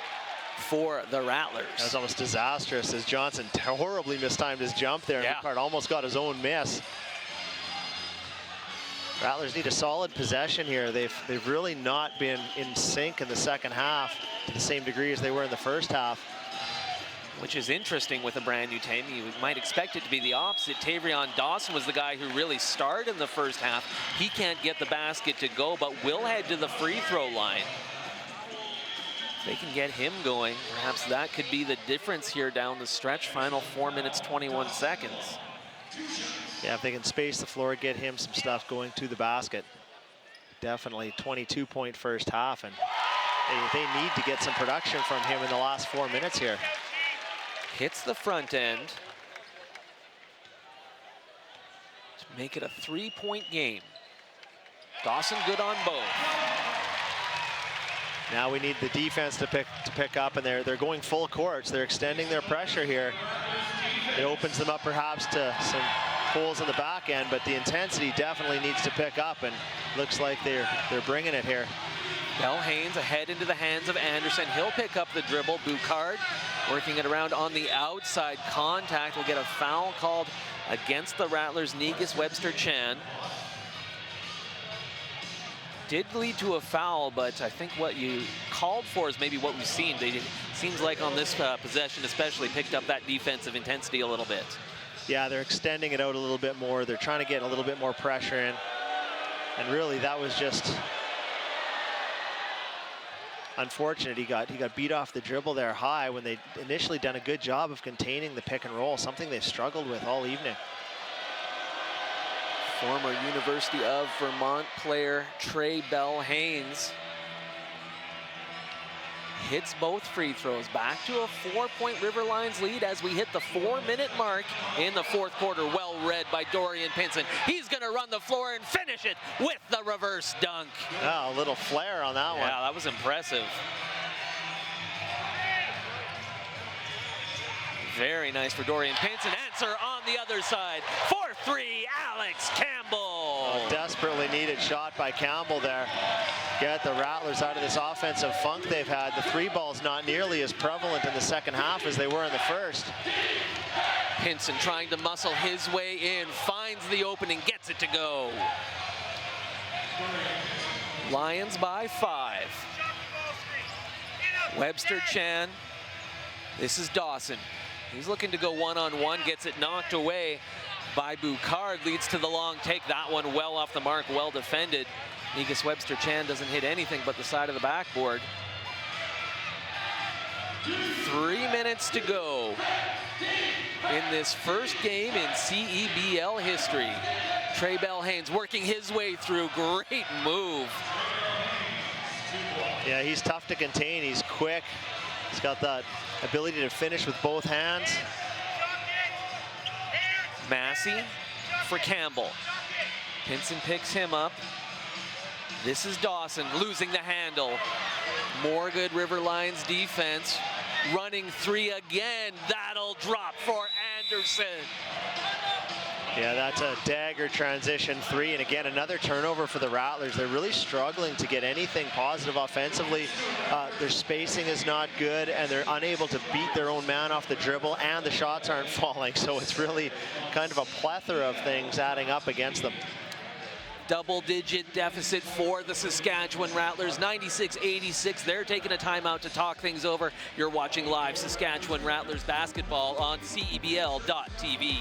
for the Rattlers. That was almost disastrous as Johnson horribly mistimed his jump there. Yeah. Boucard almost got his own miss. Rattlers need a solid possession here. They've really not been in sync in the second half to the same degree as they were in the first half. Which is interesting with a brand new team. You might expect it to be the opposite. Tavrion Dawson was the guy who really started in the first half. He can't get the basket to go, but will head to the free throw line. If they can get him going, perhaps that could be the difference here down the stretch. Final 4 minutes, 21 seconds. Yeah, if they can space the floor, get him some stuff going to the basket. Definitely 22-point first half, and they need to get some production from him in the last 4 minutes here. Hits the front end to make it a 3-point game. Dawson good on both. Now we need the defense to pick up, and they're going full court. So they're extending their pressure here. It opens them up perhaps to some holes in the back end, but the intensity definitely needs to pick up, and looks like they're bringing it here. Bell Haynes ahead into the hands of Anderson. He'll pick up the dribble. Boucard working it around on the outside. Contact will get a foul called against the Rattlers' Negus Webster-Chan. Did lead to a foul, but I think what you called for is maybe what we've seen. Seems like on this possession especially picked up that defensive intensity a little bit. Yeah, they're extending it out a little bit more. They're trying to get a little bit more pressure in. And really, that was just unfortunate. He got beat off the dribble there high when they'd initially done a good job of containing the pick and roll, something they've struggled with all evening. Former University of Vermont player Trey Bell Haynes hits both free throws. Back to a 4-point River Lions lead as we hit the 4-minute mark in the fourth quarter. Well read by Dorian Pinson. He's going to run the floor and finish it with the reverse dunk. Oh, a little flare on that one. Yeah, that was impressive. Very nice for Dorian Pinson. Answer on the other side. 4-3, Alex Campbell. A desperately needed shot by Campbell there. Get the Rattlers out of this offensive funk they've had. The three ball's not nearly as prevalent in the second half as they were in the first. Pinson trying to muscle his way in, finds the opening, gets it to go. Lions by 5. Webster-Chan. This is Dawson. He's looking to go one-on-one, gets it knocked away by Boucard, leads to the long take. That one well off the mark, well defended. Negus Webster-Chan doesn't hit anything but the side of the backboard. 3 minutes to go in this first game in CEBL history. Trey Bell Haynes working his way through, great move. Yeah, he's tough to contain, he's quick. He's got that ability to finish with both hands. Massey for Campbell. Pinson picks him up. This is Dawson losing the handle. More good River Lions defense. Running three again. That'll drop for Anderson. Yeah, that's a dagger transition three, and again, another turnover for the Rattlers. They're really struggling to get anything positive offensively. Their spacing is not good, and they're unable to beat their own man off the dribble, and the shots aren't falling, so it's really kind of a plethora of things adding up against them. Double-digit deficit for the Saskatchewan Rattlers, 96-86. They're taking a timeout to talk things over. You're watching live Saskatchewan Rattlers basketball on CEBL.tv.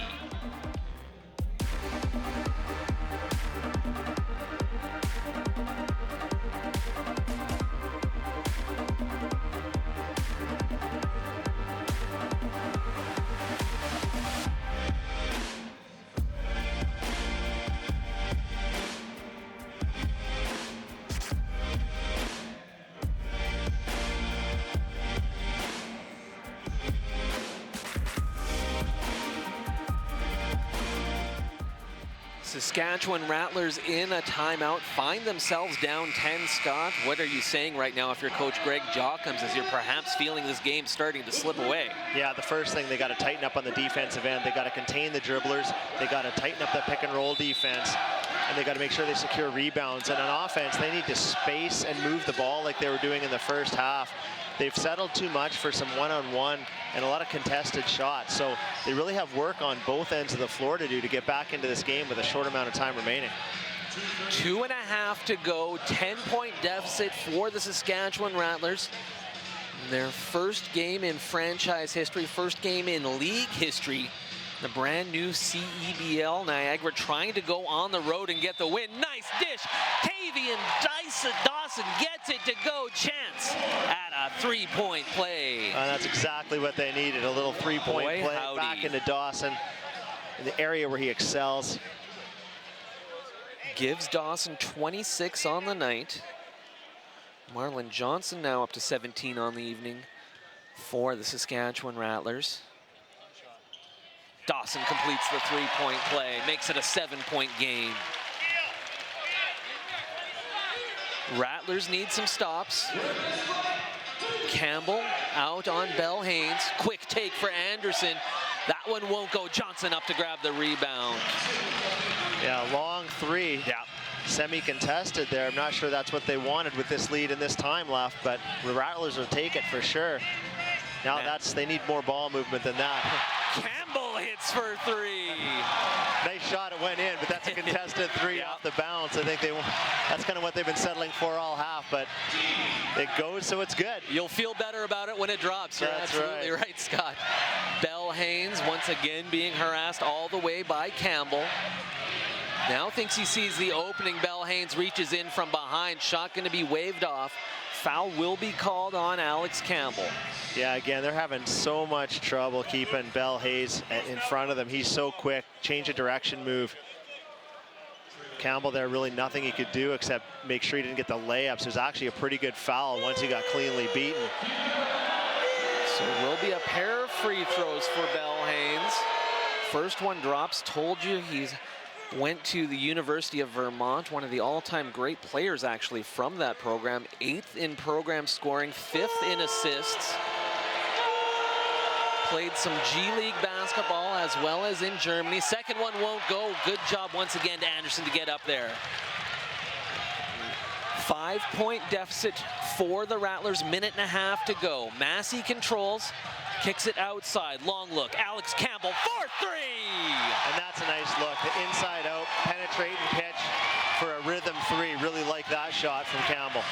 Saskatchewan Rattlers in a timeout, find themselves down 10, Scott. What are you saying right now if you're Coach Greg Jawkins as you're perhaps feeling this game starting to slip away? Yeah, the first thing, they got to tighten up on the defensive end. They got to contain the dribblers. They got to tighten up that pick and roll defense. And they got to make sure they secure rebounds. And on offense, they need to space and move the ball like they were doing in the first half. They've settled too much for some one-on-one and a lot of contested shots. So they really have work on both ends of the floor to do to get back into this game with a short amount of time remaining. 2.5 to go, 10-point deficit for the Saskatchewan Rattlers. Their first game in franchise history, first game in league history. The brand new CEBL. Niagara trying to go on the road and get the win. Nice dish. Tavian Dawson gets it to go. Chance at a three-point play. That's exactly what they needed, a little three-point play. Howdy. Back into Dawson in the area where he excels. Gives Dawson 26 on the night. Marlon Johnson now up to 17 on the evening for the Saskatchewan Rattlers. Dawson completes the three-point play, makes it a 7-point game. Rattlers need some stops. Campbell out on Bell Haynes. Quick take for Anderson. That one won't go. Johnson up to grab the rebound. Yeah, long three. Yeah. Semi-contested there. I'm not sure that's what they wanted with this lead and this time left, but the Rattlers will take it for sure. Now they need more ball movement than that. Campbell hits for three. Nice shot, it went in, but that's a contested three off the bounce. I think that's kind of what they've been settling for all half, but it goes, so it's good. You'll feel better about it when it drops. You're absolutely right, Scott. Bell Haynes once again being harassed all the way by Campbell. Now thinks he sees the opening. Bell Haynes reaches in from behind. Shot going to be waved off. Foul will be called on Alex Campbell. Yeah, again, they're having so much trouble keeping Bell Hayes in front of them. He's so quick. Change of direction move. Campbell there, really nothing he could do except make sure he didn't get the layups. It was actually a pretty good foul once he got cleanly beaten. So it will be a pair of free throws for Bell Haynes. First one drops. Told you he's went to the University of Vermont, one of the all-time great players actually from that program. 8th in program scoring, 5th in assists. Played some G League basketball as well as in Germany. Second one won't go. Good job once again to Anderson to get up there. 5-point deficit for the Rattlers, minute and a half to go. Massey controls, kicks it outside, long look. Alex Campbell, 4-3! And that's a nice look. The inside out, penetrate and pitch for a rhythm three. Really like that shot from Campbell.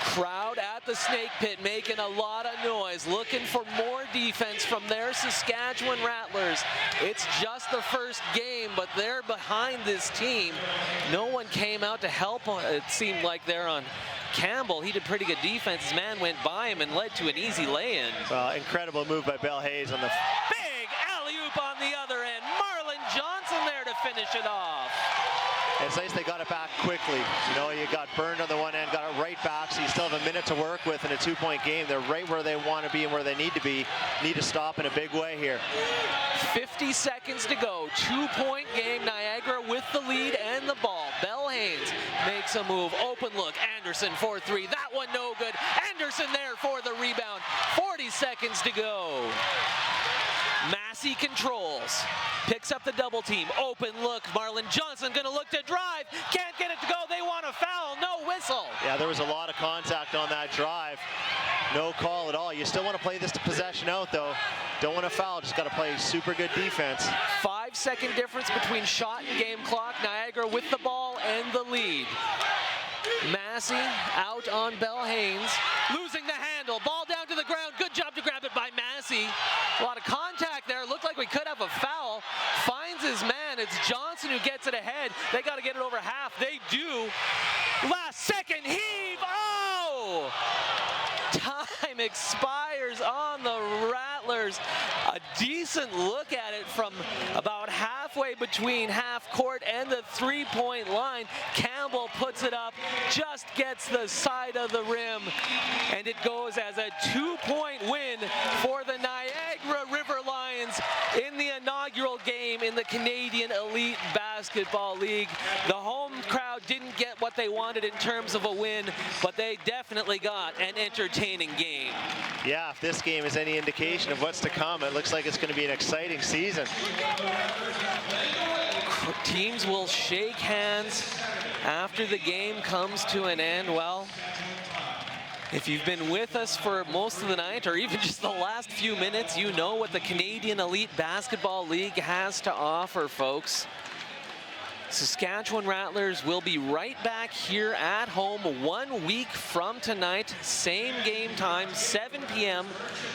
Crowd at the Snake Pit making a lot of noise, looking for more defense from their Saskatchewan Rattlers. It's just the first game, but they're behind this team. No one came out to help, it seemed like, there on Campbell. He did pretty good defense. His man went by him and led to an easy lay-in. Well, incredible move by Bell Hayes on the... Big alley-oop on the other end. Marlon Johnson there to finish it off. It's nice they got it back quickly. You know, you got burned on the one end, got it right back, so you still have a minute to work with in a 2-point game. They're right where they want to be and where they need to be. Need to stop in a big way here. 50 seconds to go. 2-point game. Niagara with the lead and the ball. Bell Haynes makes a move. Open look. Anderson 4-3. That one no good. Anderson there for the rebound. 40 seconds to go. Massey controls. Picks up the double team. Open look. Marlon Johnson going to look to drive. Can't get it to go. They want a foul. No whistle. Yeah, there was a lot of contact on that drive. No call at all. You still want to play this to possession out, though. Don't want to foul. Just got to play super good defense. 5-second difference between shot and game clock. Niagara with the ball and the lead. Massey out on Bell Haynes. Losing the handle. Ball down to the ground. Good job to grab it by Massey. A lot of contact there. Looked like we could have a foul. Finds his man. It's Johnson who gets it ahead. They got to get it over half. They do. Last second heave. Oh! Time expires on the Rattlers. A decent look at it from about halfway between half court and the 3-point line. Campbell puts it up, just gets the side of the rim, and it goes as a 2-point win for the Niagara River Lions in the inaugural game in the Canadian Elite Basketball League. The home crowd didn't get what they wanted in terms of a win, but they definitely got an entertaining game. Yeah, if this game is any indication of what's to come, it looks like it's going to be an exciting season. Teams will shake hands after the game comes to an end. Well, if you've been with us for most of the night or even just the last few minutes, you know what the Canadian Elite Basketball League has to offer, folks. Saskatchewan Rattlers will be right back here at home 1 week from tonight. Same game time, 7 p.m.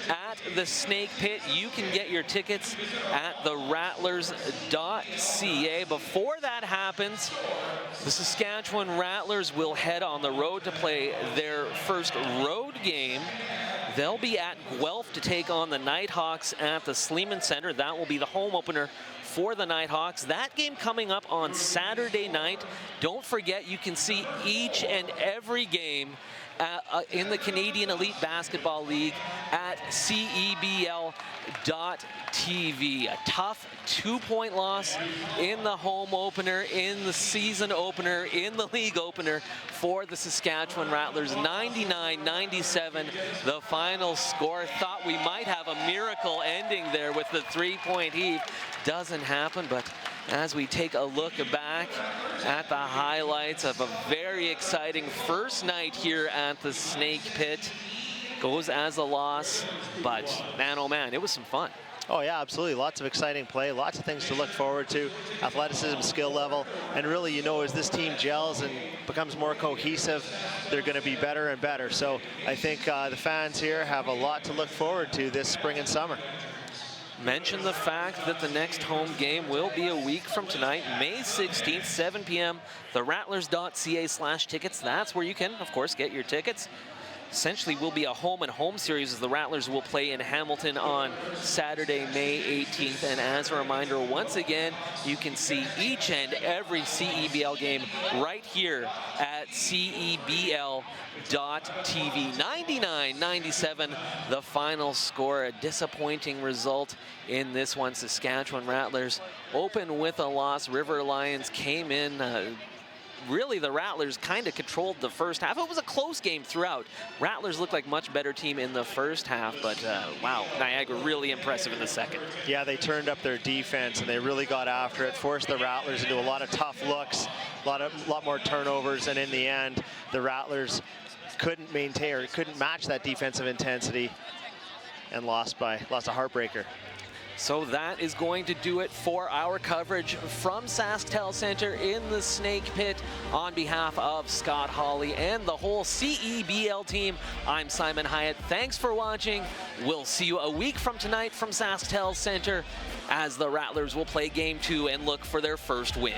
at the Snake Pit. You can get your tickets at therattlers.ca. Before that happens, the Saskatchewan Rattlers will head on the road to play their first road game. They'll be at Guelph to take on the Nighthawks at the Sleeman Center. That will be the home opener for the Nighthawks. That game coming up on Saturday night. Don't forget, you can see each and every game in the Canadian Elite Basketball League at CEBL.TV. A tough 2-point loss in the home opener, in the season opener, in the league opener for the Saskatchewan Rattlers. 99-97, the final score. Thought we might have a miracle ending there with the 3-point heave. Doesn't happen, but as we take a look back at the highlights of a very exciting first night here at the Snake Pit, goes as a loss, but man, oh man, it was some fun. Oh yeah, absolutely. Lots of exciting play, lots of things to look forward to, athleticism, skill level, and really, you know, as this team gels and becomes more cohesive, they're going to be better and better. So I think the fans here have a lot to look forward to this spring and summer. Mention the fact that the next home game will be a week from tonight, May 16th, 7 p.m. The Rattlers.ca/tickets. That's where you can, of course, get your tickets. Essentially will be a home-and-home series as the Rattlers will play in Hamilton on Saturday, May 18th. And as a reminder, once again, you can see each and every CEBL game right here at CEBL.TV. 99-97, the final score. A disappointing result in this one. Saskatchewan Rattlers open with a loss. River Lions came in really, the Rattlers kind of controlled the first half. It was a close game throughout. Rattlers looked like much better team in the first half, but wow, Niagara really impressive in the second. Yeah, they turned up their defense and they really got after it, forced the Rattlers into a lot of tough looks, a lot more turnovers, and in the end, the Rattlers couldn't maintain or couldn't match that defensive intensity and lost a heartbreaker. So that is going to do it for our coverage from SaskTel Center in the Snake Pit. On behalf of Scott Hawley and the whole CEBL team, I'm Simon Hyatt. Thanks for watching. We'll see you a week from tonight from SaskTel Center as the Rattlers will play Game 2 and look for their first win.